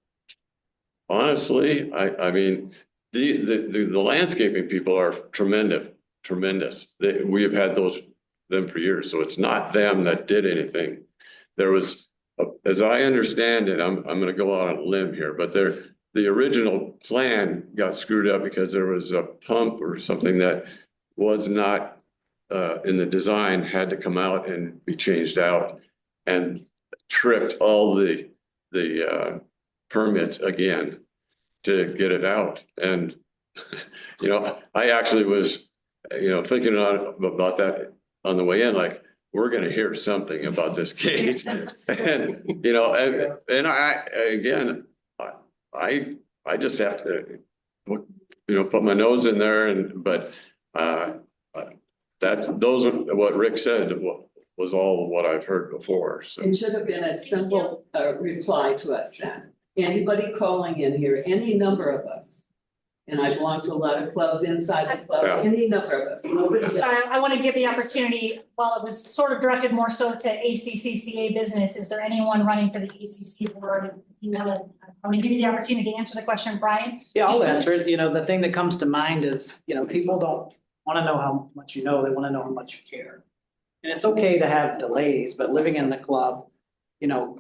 honestly, I mean, the landscaping people are tremendous. We have had them for years. So it's not them that did anything. There was, as I understand it, I'm going to go out on a limb here, but the original plan got screwed up because there was a pump or something that was not in the design, had to come out and be changed out, and tripped all the permits again to get it out. And you know, I actually was, you know, thinking about that on the way in, like, we're going to hear something about this gate. And you know, and I just have to, you know, put my nose in there. And but those are what Rick said was all what I've heard before. So It should have been a simple reply to us then. Anybody calling in here, any number of us. And I belong to a lot of clubs inside the club, Yeah. any number of us, nobody Sorry, else. I want to give the opportunity, while it was sort of directed more so to ACCCA business, is there anyone running for the ACC board? I'm going to give you the opportunity to answer the question, Brian. Yeah, I'll answer it. You know, the thing that comes to mind is, you know, people don't want to know how much you know, they want to know how much you care. And it's okay to have delays, but living in the club, you know,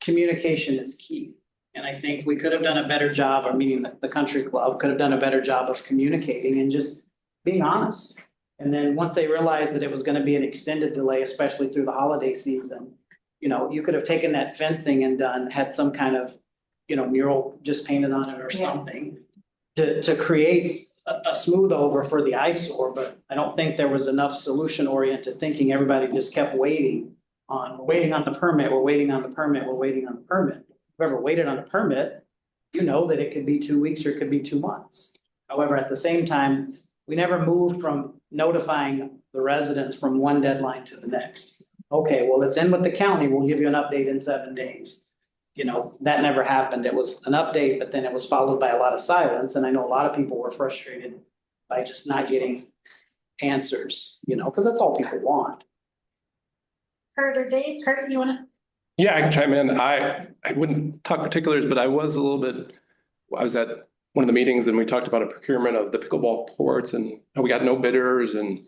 communication is key. And I think we could have done a better job, or meaning the country club could have done a better job of communicating and just being honest. And then once they realized that it was going to be an extended delay, especially through the holiday season, you know, you could have taken that fencing and had some kind of, you know, mural just painted on it or something to create a smooth over for the eyesore. But I don't think there was enough solution oriented thinking. Everybody just kept waiting on the permit. We're waiting on the permit. We're waiting on the permit. Whoever waited on a permit, you know that it could be 2 weeks or it could be 2 months. However, at the same time, we never moved from notifying the residents from one deadline to the next. Okay, well, it's in with the county. We'll give you an update in 7 days. You know, that never happened. It was an update, but then it was followed by a lot of silence. And I know a lot of people were frustrated by just not getting answers, you know, because that's all people want. Kurt or Dave? Kurt, you want to? Yeah, I can chime in. I wouldn't talk particulars, but I was at one of the meetings and we talked about a procurement of the pickleball courts and we got no bidders and,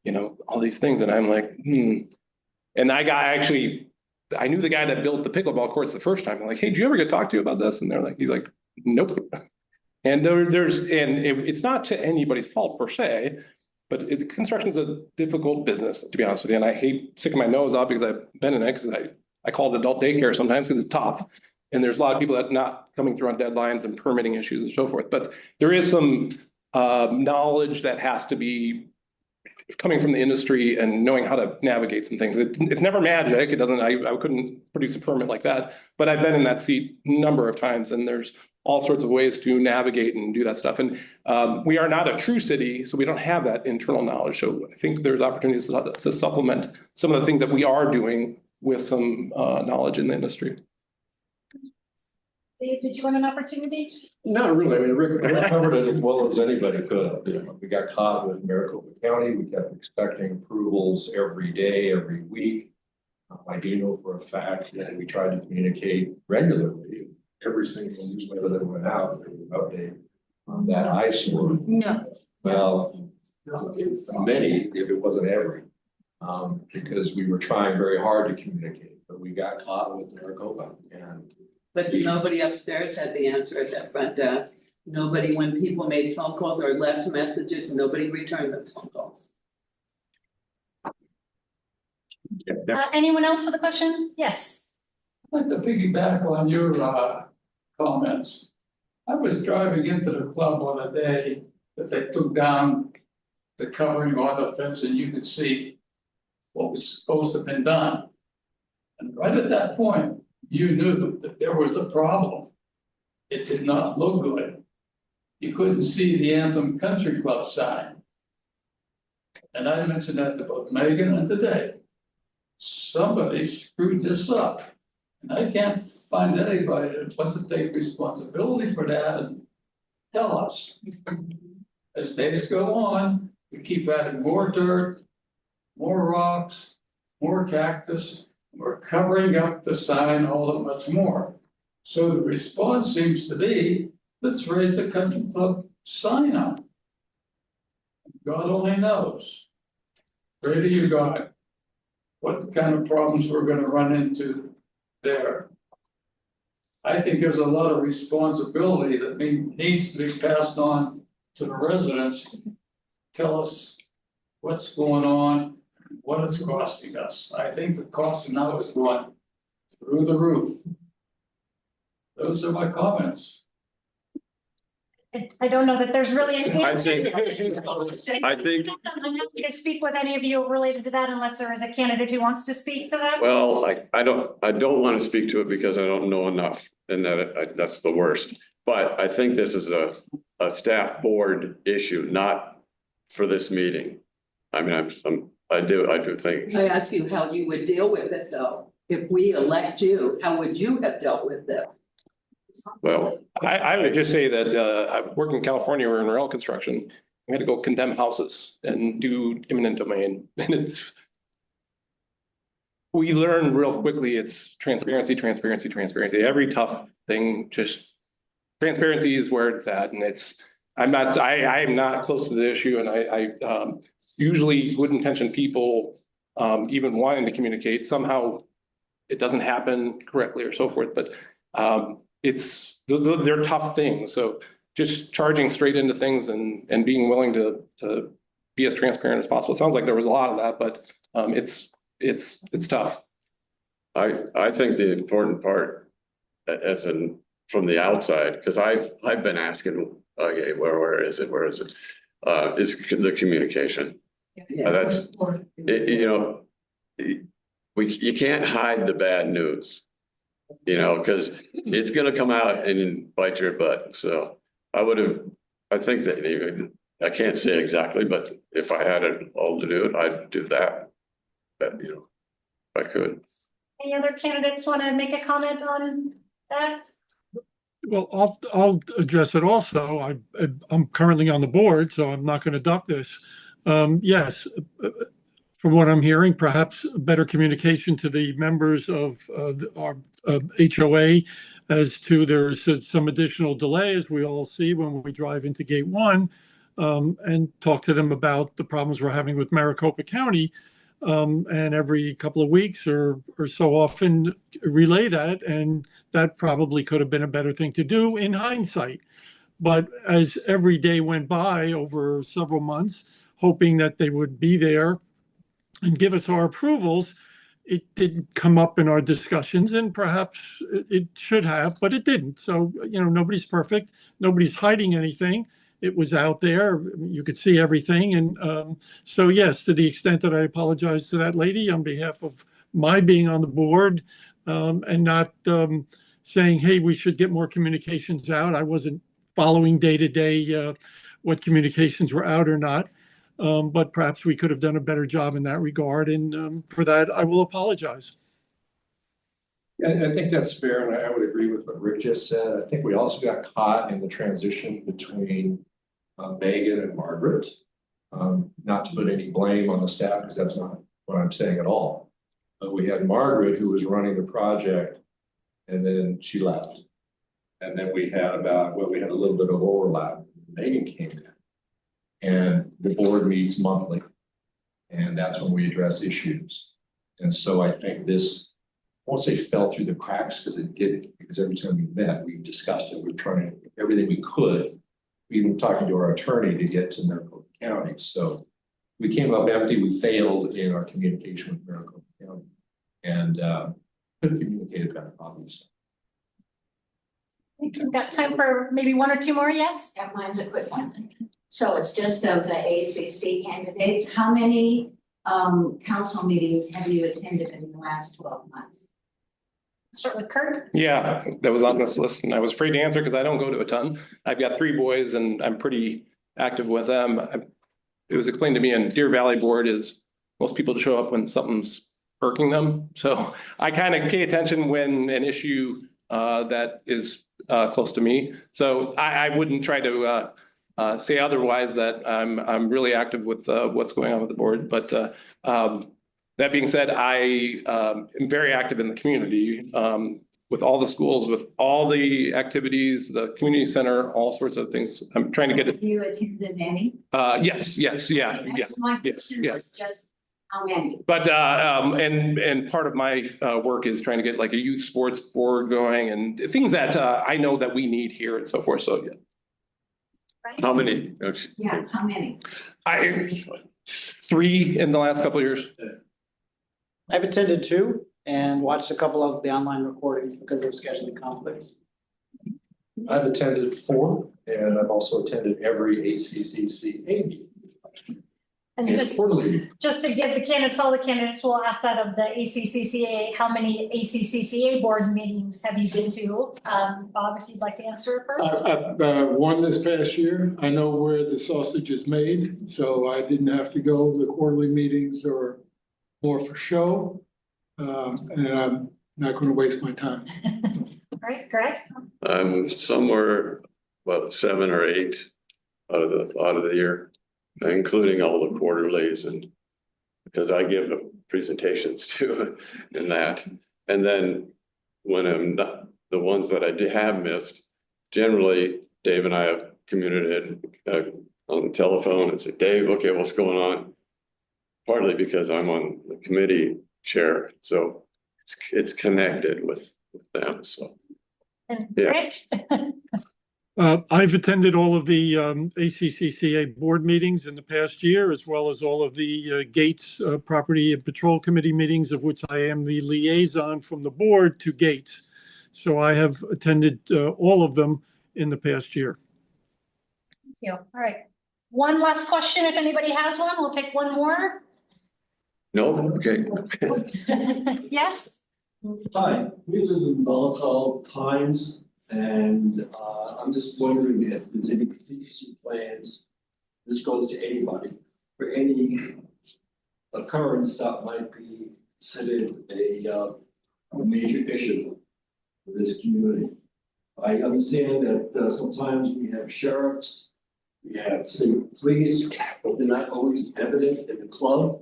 you know, all these things. And I'm like, And I knew the guy that built the pickleball courts the first time. I'm like, hey, did you ever get talked to about this? And he's like, nope. And it's not to anybody's fault per se, but construction is a difficult business, to be honest with you. And I hate sticking my nose out because I've been in it, because I call it adult daycare sometimes because it's tough. And there's a lot of people that are not coming through on deadlines and permitting issues and so forth. But there is some knowledge that has to be coming from the industry and knowing how to navigate some things. It's never magic. It doesn't, I couldn't produce a permit like that, but I've been in that seat a number of times and there's all sorts of ways to navigate and do that stuff. And we are not a true city, so we don't have that internal knowledge. So I think there's opportunities to supplement some of the things that we are doing with some knowledge in the industry. Dave, did you want an opportunity? Not really. I mean, Rick covered it as well as anybody could. You know, we got caught with Maricopa County. We kept expecting approvals every day, every week. I do know for a fact that we tried to communicate regularly. Every single newsletter that went out, there was an update on that eyesore. No. Well, many, if it wasn't every, because we were trying very hard to communicate, but we got caught with Maricopa and. But nobody upstairs had the answer at that front desk. Nobody, when people made phone calls or left messages, nobody returned those phone calls. Anyone else with a question? Yes. I'd like to piggyback on your comments. I was driving into the club on a day that they took down the covering on the fence and you could see what was supposed to have been done. And right at that point, you knew that there was a problem. It did not look good. You couldn't see the Anthem Country Club sign. And I mentioned that to both Megan and today. Somebody screwed this up. And I can't find anybody that wants to take responsibility for that and tell us. As days go on, we keep adding more dirt, more rocks, more cactus. We're covering up the sign all that much more. So the response seems to be, let's raise the country club sign up. God only knows. Pray to you, God, what kind of problems we're going to run into there. I think there's a lot of responsibility that needs to be passed on to the residents. Tell us what's going on, what it's costing us. I think the cost now is going through the roof. Those are my comments. I don't know that there's really. I think I'm happy to speak with any of you related to that unless there is a candidate who wants to speak to that. well, I don't want to speak to it because I don't know enough, and that's the worst. But I think this is a staff board issue, not for this meeting. I mean, I do think. I ask you how you would deal with it though. If we elect you, how would you have dealt with it? Well, I would just say that I've worked in California, we're in rail construction. We had to go condemn houses and do eminent domain. And we learn real quickly, it's transparency, transparency, transparency. Every tough thing, just transparency is where it's at. And I am not close to the issue. And I usually good intentioned people, even wanting to communicate, somehow it doesn't happen correctly or so forth. But they're tough things. So just charging straight into things and being willing to be as transparent as possible. It sounds like there was a lot of that, but it's tough. I think the important part, from the outside, because I've been asking, okay, where is it? Is the communication. That's it, you can't hide the bad news. Because it's going to come out and bite your butt. So I think that I can't say exactly, but if I had it all to do it, I'd do that. But, if I could. Any other candidates want to make a comment on that? Well, I'll address it also. I'm currently on the board, so I'm not going to duck this. Yes. From what I'm hearing, perhaps better communication to the members of our HOA as to there's some additional delay, as we all see when we drive into Gate 1, and talk to them about the problems we're having with Maricopa County. And every couple of weeks or so often relay that. And that probably could have been a better thing to do in hindsight. But as every day went by over several months, hoping that they would be there and give us our approvals, it didn't come up in our discussions, and perhaps it should have, but it didn't. So, nobody's perfect. Nobody's hiding anything. It was out there. You could see everything. And so, yes, to the extent that I apologize to that lady on behalf of my being on the board and not saying, hey, we should get more communications out. I wasn't following day to day what communications were out or not. But perhaps we could have done a better job in that regard. And for that, I will apologize. I think it's important to make sure that we communicate with the residents. And I think that the board should be I think that's fair, and I would agree with what Rick just said. I think we also got caught in the transition between Megan and Margaret. Not to put any blame on the staff, because that's not what I'm saying at all. But we had Margaret, who was running the project, and then she left. And then we had we had a little bit of overlap. Megan came in. And the board meets monthly. And that's when we address issues. And so I think this, I won't say fell through the cracks, because it did, because every time we met, we discussed it. We're trying everything we could, even talking to our attorney to get to Maricopa County. So we came up empty. We failed in our communication with Maricopa County, and couldn't communicate it better, obviously. We've got time for maybe one or two more, yes? Yeah, mine's a quick one. So it's just of the ACC candidates. How many council meetings have you attended in the last 12 months? Start with Kurt. Yeah, that was on this list and I was afraid to answer because I don't go to a ton. I've got 3 boys and I'm pretty active with them. It was explained to me in Deer Valley Board is most people to show up when something's irking them. So I kind of pay attention when an issue that is close to me. So I wouldn't try to say otherwise that I'm really active with what's going on with the board. But that being said, I am very active in the community with all the schools, with all the activities, the community center, all sorts of things. I'm trying to get it. Have you attended any? Yes, yeah. My Yes, question yes. was just how many? But and part of my work is trying to get like a youth sports board going and things that I know that we need here and so forth. So yeah. Right? How many? Yeah, how many? 3 in the last couple of years. I've attended 2 and watched a couple of the online recordings because of scheduling conflicts. I've attended 4, and I've also attended every ACCCA meeting. And just to give the candidates, all the candidates will ask that of the ACCCA, how many ACCCA board meetings have you been to? Bob, if you'd like to answer first. I've won this past year. I know where the sausage is made, so I didn't have to go. The quarterly meetings are more for show. And I'm not going to waste my time. All right, Greg? I'm somewhere about 7 or 8 out of the year, including all the quarterlies, and because I give presentations too in that. And then when I'm not, the ones that I have missed, generally Dave and I have communicated on the telephone and said, Dave, okay, what's going on? Partly because I'm on the committee chair, so it's connected with them. So. And Yeah. Rick? I've attended all of the ACCCA board meetings in the past year, as well as all of the Gates Property and Patrol Committee meetings, of which I am the liaison from the board to Gates. So I have attended all of them in the past year. Thank you. All right. One last question, if anybody has one. We'll take one more. No, okay. Yes? Hi, we live in volatile times, and I'm just wondering if there's any contingency plans. This goes to anybody for any occurrence that might be considered a major issue for this community. I understand that sometimes we have sheriffs, we have state police, but they're not always evident in the club.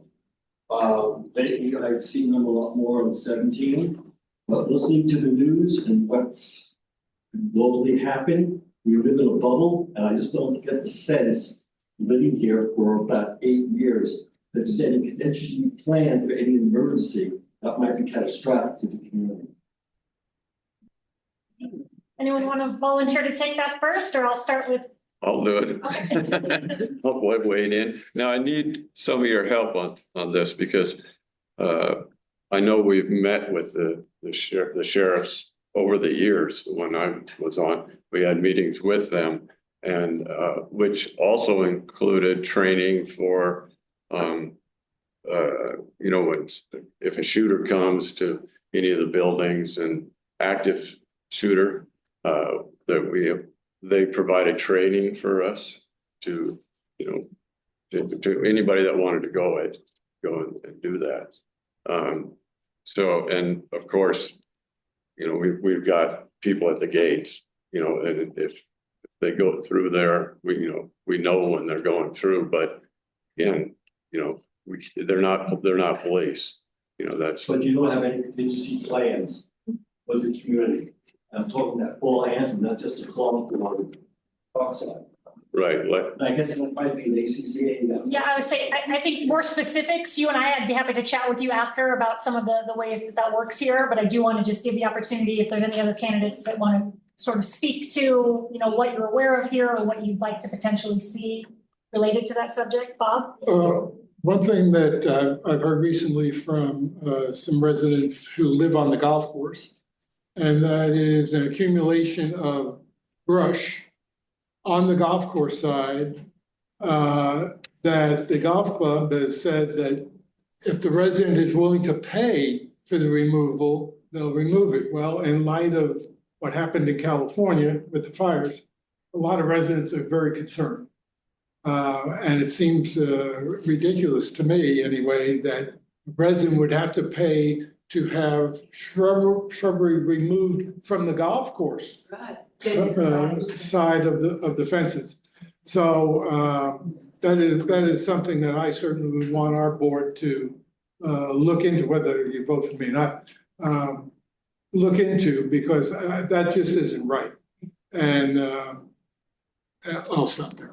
Lately, I've seen them a lot more on 17, but listening to the news and what's globally happened, we live in a bubble, and I just don't get the sense, living here for about 8 years, that there's any contingency plan for any emergency that might be catastrophic to the community. Anyone want to volunteer to take that first, or I'll start with? I'll do it. Okay. I'll wade in. Now, I need some of your help on this, because I know we've met with the sheriffs over the years. When I was on, we had meetings with them, and which also included training for, you know, if a shooter comes to any of the buildings, and active shooter, that they provided training for us to, you know, to anybody that wanted to go and do that. So, and of course, you know, we've got people at the gates, you know, and if they go through there, we know when they're going through, but again, you know, they're not police, you know, that's. But you don't have any contingency plans for the community. I'm talking that full anthem, not just a call on the talk side. Right, like, I guess that might be an ACCA. Yeah, I would say, I think more specifics, you and I'd be happy to chat with you after about some of the ways that works here, but I do want to just give the opportunity if there's any other candidates that want to sort of speak to, you know, what you're aware of here or what you'd like to potentially see related to that subject. Bob? One thing that I've heard recently from some residents who live on the golf course, and that is an accumulation of brush on the golf course side, that the golf club has said that if the resident is willing to pay for the removal, they'll remove it. Well, in light of what happened in California with the fires, a lot of residents are very concerned. And it seems ridiculous to me anyway, that a resident would have to pay to have shrubbery removed from the golf course. Right. Side of the fences. So that is something that I certainly would want our board to look into, whether you vote for me or not, look into, because that just isn't right. And I'll stop there.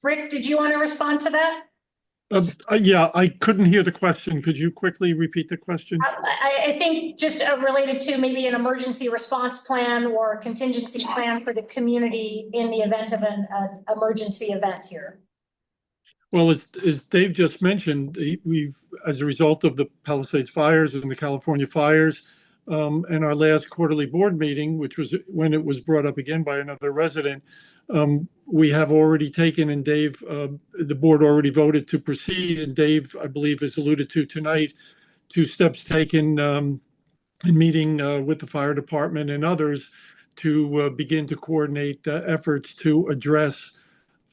Rick, did you want to respond to that? Yeah, I couldn't hear the question. Could you quickly repeat the question? I think just related to maybe an emergency response plan or a contingency plan for the community in the event of an emergency event here. Well, as Dave just mentioned, we've, as a result of the Palisades fires and the California fires, and our last quarterly board meeting, which was when it was brought up again by another resident, we have already taken, and Dave, the board already voted to proceed, and Dave, I believe, has alluded to tonight, 2 steps taken in meeting with the fire department and others to begin to coordinate efforts to address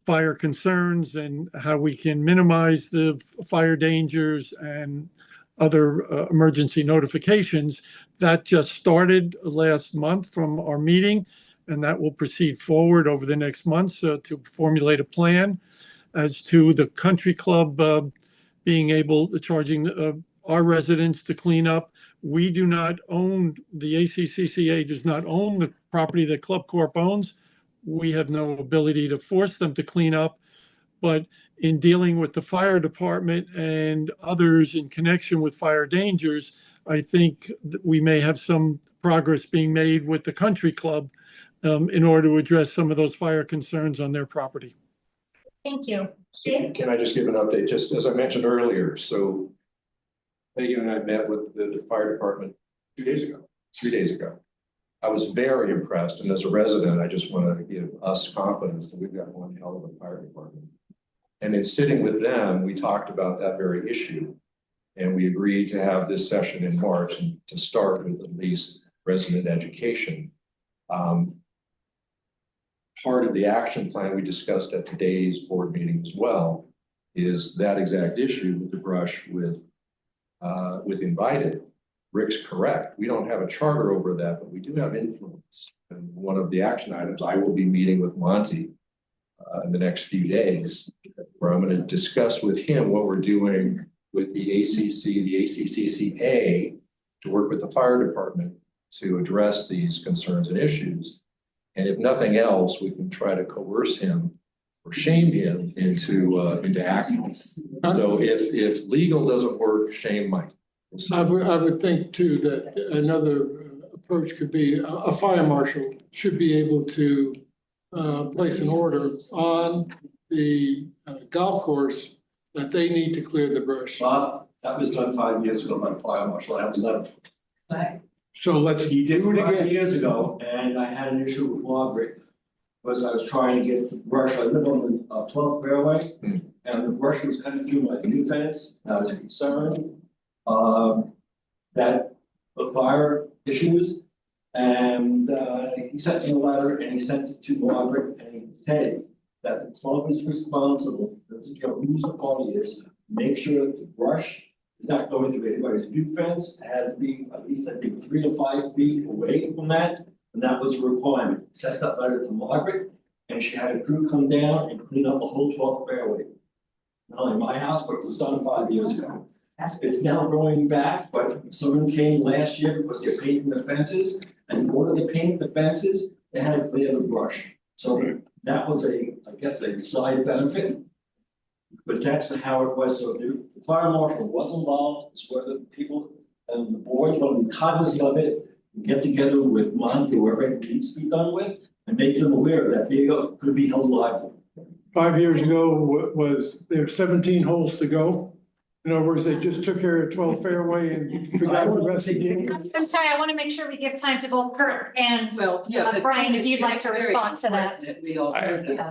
fire concerns and how we can minimize the fire dangers and other emergency notifications. That just started last month from our meeting, and that will proceed forward over the next months to formulate a plan. As to the country club being able to charging our residents to clean up, we do not own, the ACCCA does not own the property that Club Corp owns. We have no ability to force them to clean up, but in dealing with the fire department and others in connection with fire dangers, I think that we may have some progress being made with the country club in order to address some of those fire concerns on their property. Thank you. Can I just give an update? Just as I mentioned earlier, so Megan and I met with the fire department 3 days ago. I was very impressed, and as a resident, I just want to give us confidence that we've got one hell of a fire department. And in sitting with them, we talked about that very issue, and we agreed to have this session in March and to start with at least resident education. Part of the action plan we discussed at today's board meeting as well is that exact issue with the brush with invited. Rick's correct. We don't have a charter over that, but we do have influence. And one of the action items, I will be meeting with Monty in the next few days, where I'm going to discuss with him what we're doing with the ACCCA to work with the fire department to address these concerns and issues. And if nothing else, we can try to coerce him or shame him into action. So if legal doesn't work, shame might. I would think too that another approach could be a fire marshal should be able to place an order on the golf course that they need to clear the brush. Bob, that was done 5 years ago by the fire marshal. That was done. Right. So He did do it it 5 again. years ago, and I had an issue with Margaret. Was I was trying to get the brush, I live on the 12th fairway, and the brush was cutting through my new fence. I was concerned that the fire issues, and he sent me a letter and he sent it to Margaret, and he said that the club is responsible, doesn't care whose the party is, make sure that the brush It's not going to be anybody's view fence, it has to be at least, I think, 3 to 5 feet away from that. And that was a requirement, sent that letter to Margaret, and she had a crew come down and clean up the whole 12th fairway. Not only my house, but it was done 5 years ago. It's now growing back, but someone came last year because they're painting the fences, and in order to paint the fences, they had to clear the brush. So that was I guess, a side benefit. But that's how it was. So the fire marshal was involved, it's where the people and the boards want to be cognizant of it, and get together with Monty, whoever it needs to be done with, and make them aware that they could be held liable. 5 years ago there 17 holes to go. In other words, they just took care of 12 fairway and forgot the rest of the. I'm sorry, I want to make sure we give time to both Kurt and Well, yeah. but Brian, if you'd like to it's very respond to that. important we all heard this.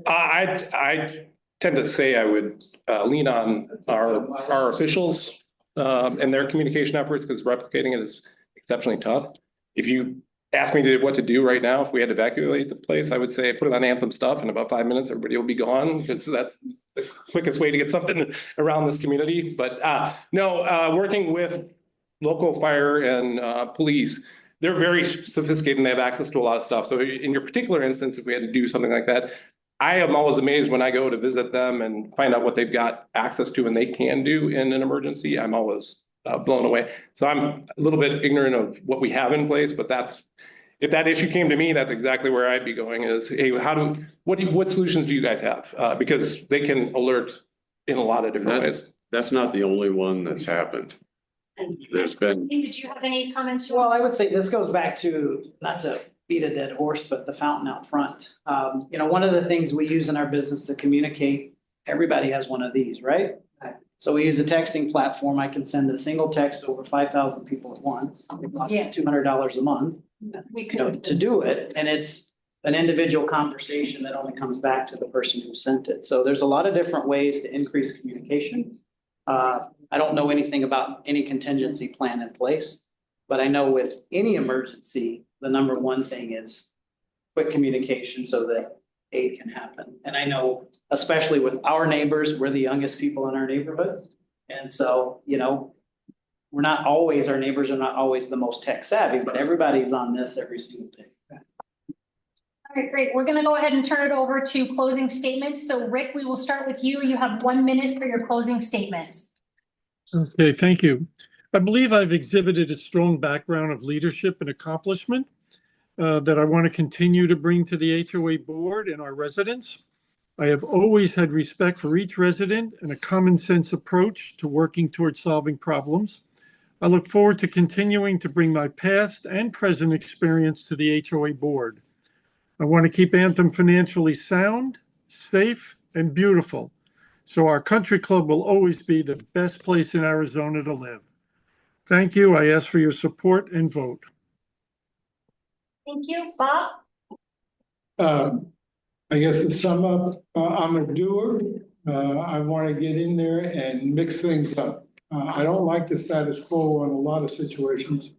I tend to say I would lean on our officials and their communication efforts, because replicating it is exceptionally tough. If you ask me what to do right now, if we had to evacuate the place, I would say put it on Anthem stuff. In about 5 minutes, everybody will be gone, because that's the quickest way to get something around this community. But working with local fire and police, they're very sophisticated and they have access to a lot of stuff. So in your particular instance, if we had to do something like that, I am always amazed when I go to visit them and find out what they've got access to and they can do in an emergency. I'm always blown away. So I'm a little bit ignorant of what we have in place, but if that issue came to me, that's exactly where I'd be going is, hey, what solutions do you guys have? Because they can alert in a lot of different ways. That's not the only one that's happened. There's been. Did you have any comments? Well, I would say this goes back to, not to beat a dead horse, but the fountain out front. One of the things we use in our business to communicate, everybody has one of these, right? So we use a texting platform. I can send a single text to over 5,000 people at once. It costs me $200 a month to do it. And it's an individual conversation that only comes back to the person who sent it. So there's a lot of different ways to increase communication. I don't know anything about any contingency plan in place, but I know with any emergency, the number one thing is quick communication so that aid can happen. And I know, especially with our neighbors, we're the youngest people in our neighborhood. And so, our neighbors are not always the most tech savvy, but everybody's on this every single day. All right, great. We're going to go ahead and turn it over to closing statements. So Rick, we will start with you. You have 1 minute for your closing statement. Okay, thank you. I believe I've exhibited a strong background of leadership and accomplishment that I want to continue to bring to the HOA board and our residents. I have always had respect for each resident and a common sense approach to working towards solving problems. I look forward to continuing to bring my past and present experience to the HOA board. I want to keep Anthem financially sound, safe, and beautiful, so our country club will always be the best place in Arizona to live. Thank you. I ask for your support and vote. Thank you. Bob? I guess to sum up, I'm a doer. I want to get in there and mix things up. I don't like the status quo in a lot of situations.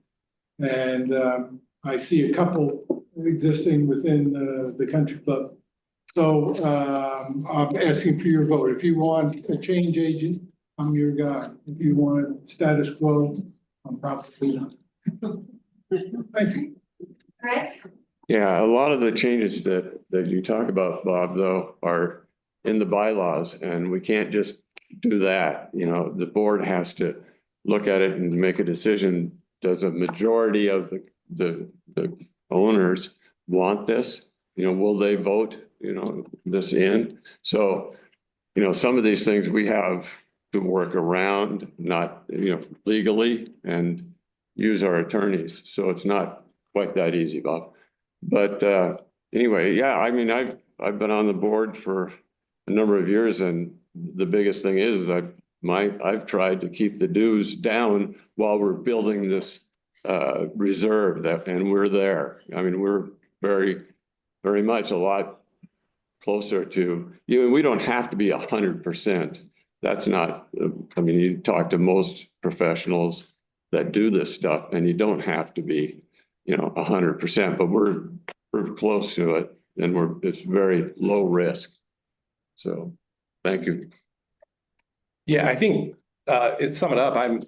And I see a couple existing within the country club. So I'm asking for your vote. If you want a change agent, I'm your guy. If you want status quo, I'm probably not. Thank you. All right. Yeah, a lot of the changes that you talk about, Bob, though, are in the bylaws, and we can't just do that. The board has to look at it and make a decision. Does a majority of the owners want this? Will they vote, this in? So, some of these things we have to work around, not, legally, and use our attorneys. So it's not quite that easy, Bob. But anyway, yeah, I mean, I've been on the board for a number of years, and the biggest thing is I've tried to keep the dues down while we're building this reserve and we're there. I mean, we're very, very much a lot closer to you. We don't have to be 100%. That's not. I mean, you talk to most professionals that do this stuff, and you don't have to be 100%, but we're close to it, and it's very low risk. So thank you. Yeah, I think sum it up, I'm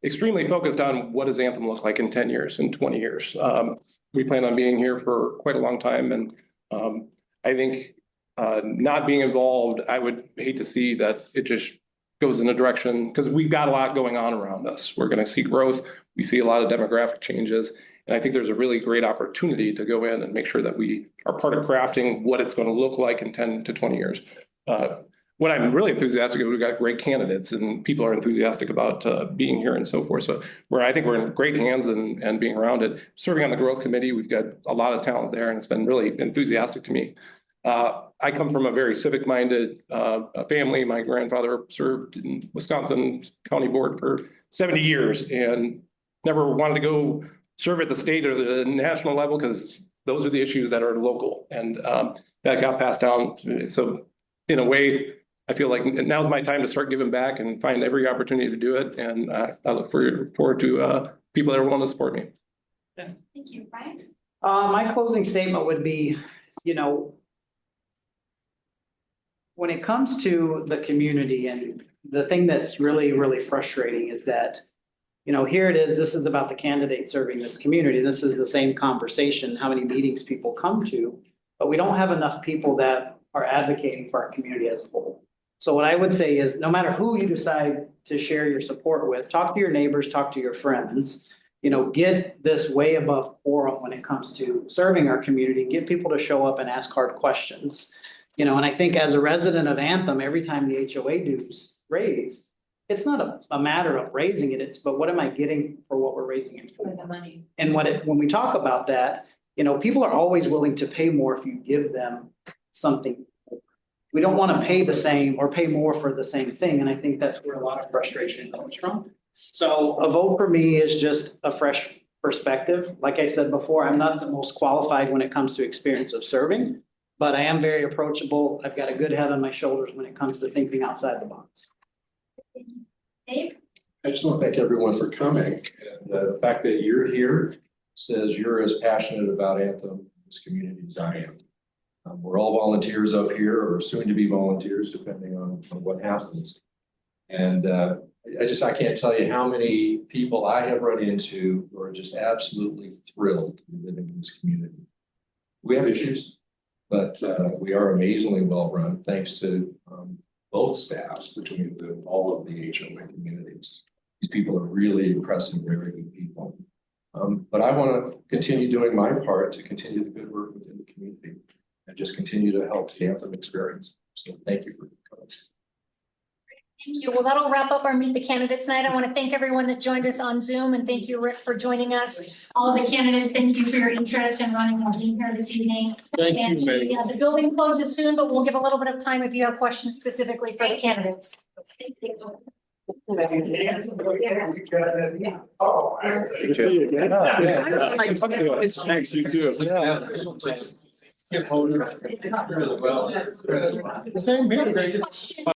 extremely focused on what does Anthem look like in 10 years, in 20 years. We plan on being here for quite a long time, and I think not being involved, I would hate to see that it just goes in a direction, because we've got a lot going on around us. We're going to see growth. We see a lot of demographic changes. And I think there's a really great opportunity to go in and make sure that we are part of crafting what it's going to look like in 10 to 20 years. What I'm really enthusiastic about, we've got great candidates and people are enthusiastic about being here and so forth. So I think we're in great hands and being around it. Serving on the growth committee, we've got a lot of talent there, and it's been really enthusiastic to me. I come from a very civic-minded family. My grandfather served in Wisconsin County Board for 70 years and never wanted to go serve at the state or the national level, because those are the issues that are local, and that got passed down. So in a way, I feel like now's my time to start giving back and find every opportunity to do it. And I look forward to people that are willing to support me. Thank you, Brian. My closing statement would be, when it comes to the community, and the thing that's really, really frustrating is that, here it is, this is about the candidate serving this community. This is the same conversation, how many meetings people come to, but we don't have enough people that are advocating for our community as a whole. So what I would say is, no matter who you decide to share your support with, talk to your neighbors, talk to your friends, get this way above forum when it comes to serving our community, and get people to show up and ask hard questions. And I think as a resident of Anthem, every time the HOA dues raise, it's not a matter of raising it, but what am I getting for what we're raising it for? The money. And when we talk about that, people are always willing to pay more if you give them something. We don't want to pay the same or pay more for the same thing. And I think that's where a lot of frustration comes from. So a vote for me is just a fresh perspective. Like I said before, I'm not the most qualified when it comes to experience of serving, but I am very approachable. I've got a good head on my shoulders when it comes to thinking outside the box. Dave? I just want to thank everyone for coming. And the fact that you're here says you're as passionate about Anthem, this community, as I am. We're all volunteers up here, or soon to be volunteers, depending on what happens. And I can't tell you how many people I have run into who are just absolutely thrilled to be living in this community. We have issues, but we are amazingly well run, thanks to both staffs between all of the HOA communities. These people are really impressive, very good people. But I want to continue doing my part to continue the good work within the community and just continue to help the Anthem experience. So thank you for coming. Thank you. Well, that'll wrap up our Meet the Candidates night. I want to thank everyone that joined us on Zoom, and thank you, Rick, for joining us. All of the candidates, thank you for your interest in running and being here this evening. Thank you, Megan. Yeah, the building closes soon, but we'll give a little bit of time if you have questions specifically for the candidates. Thank you. Like, Thanks, you too. Same here.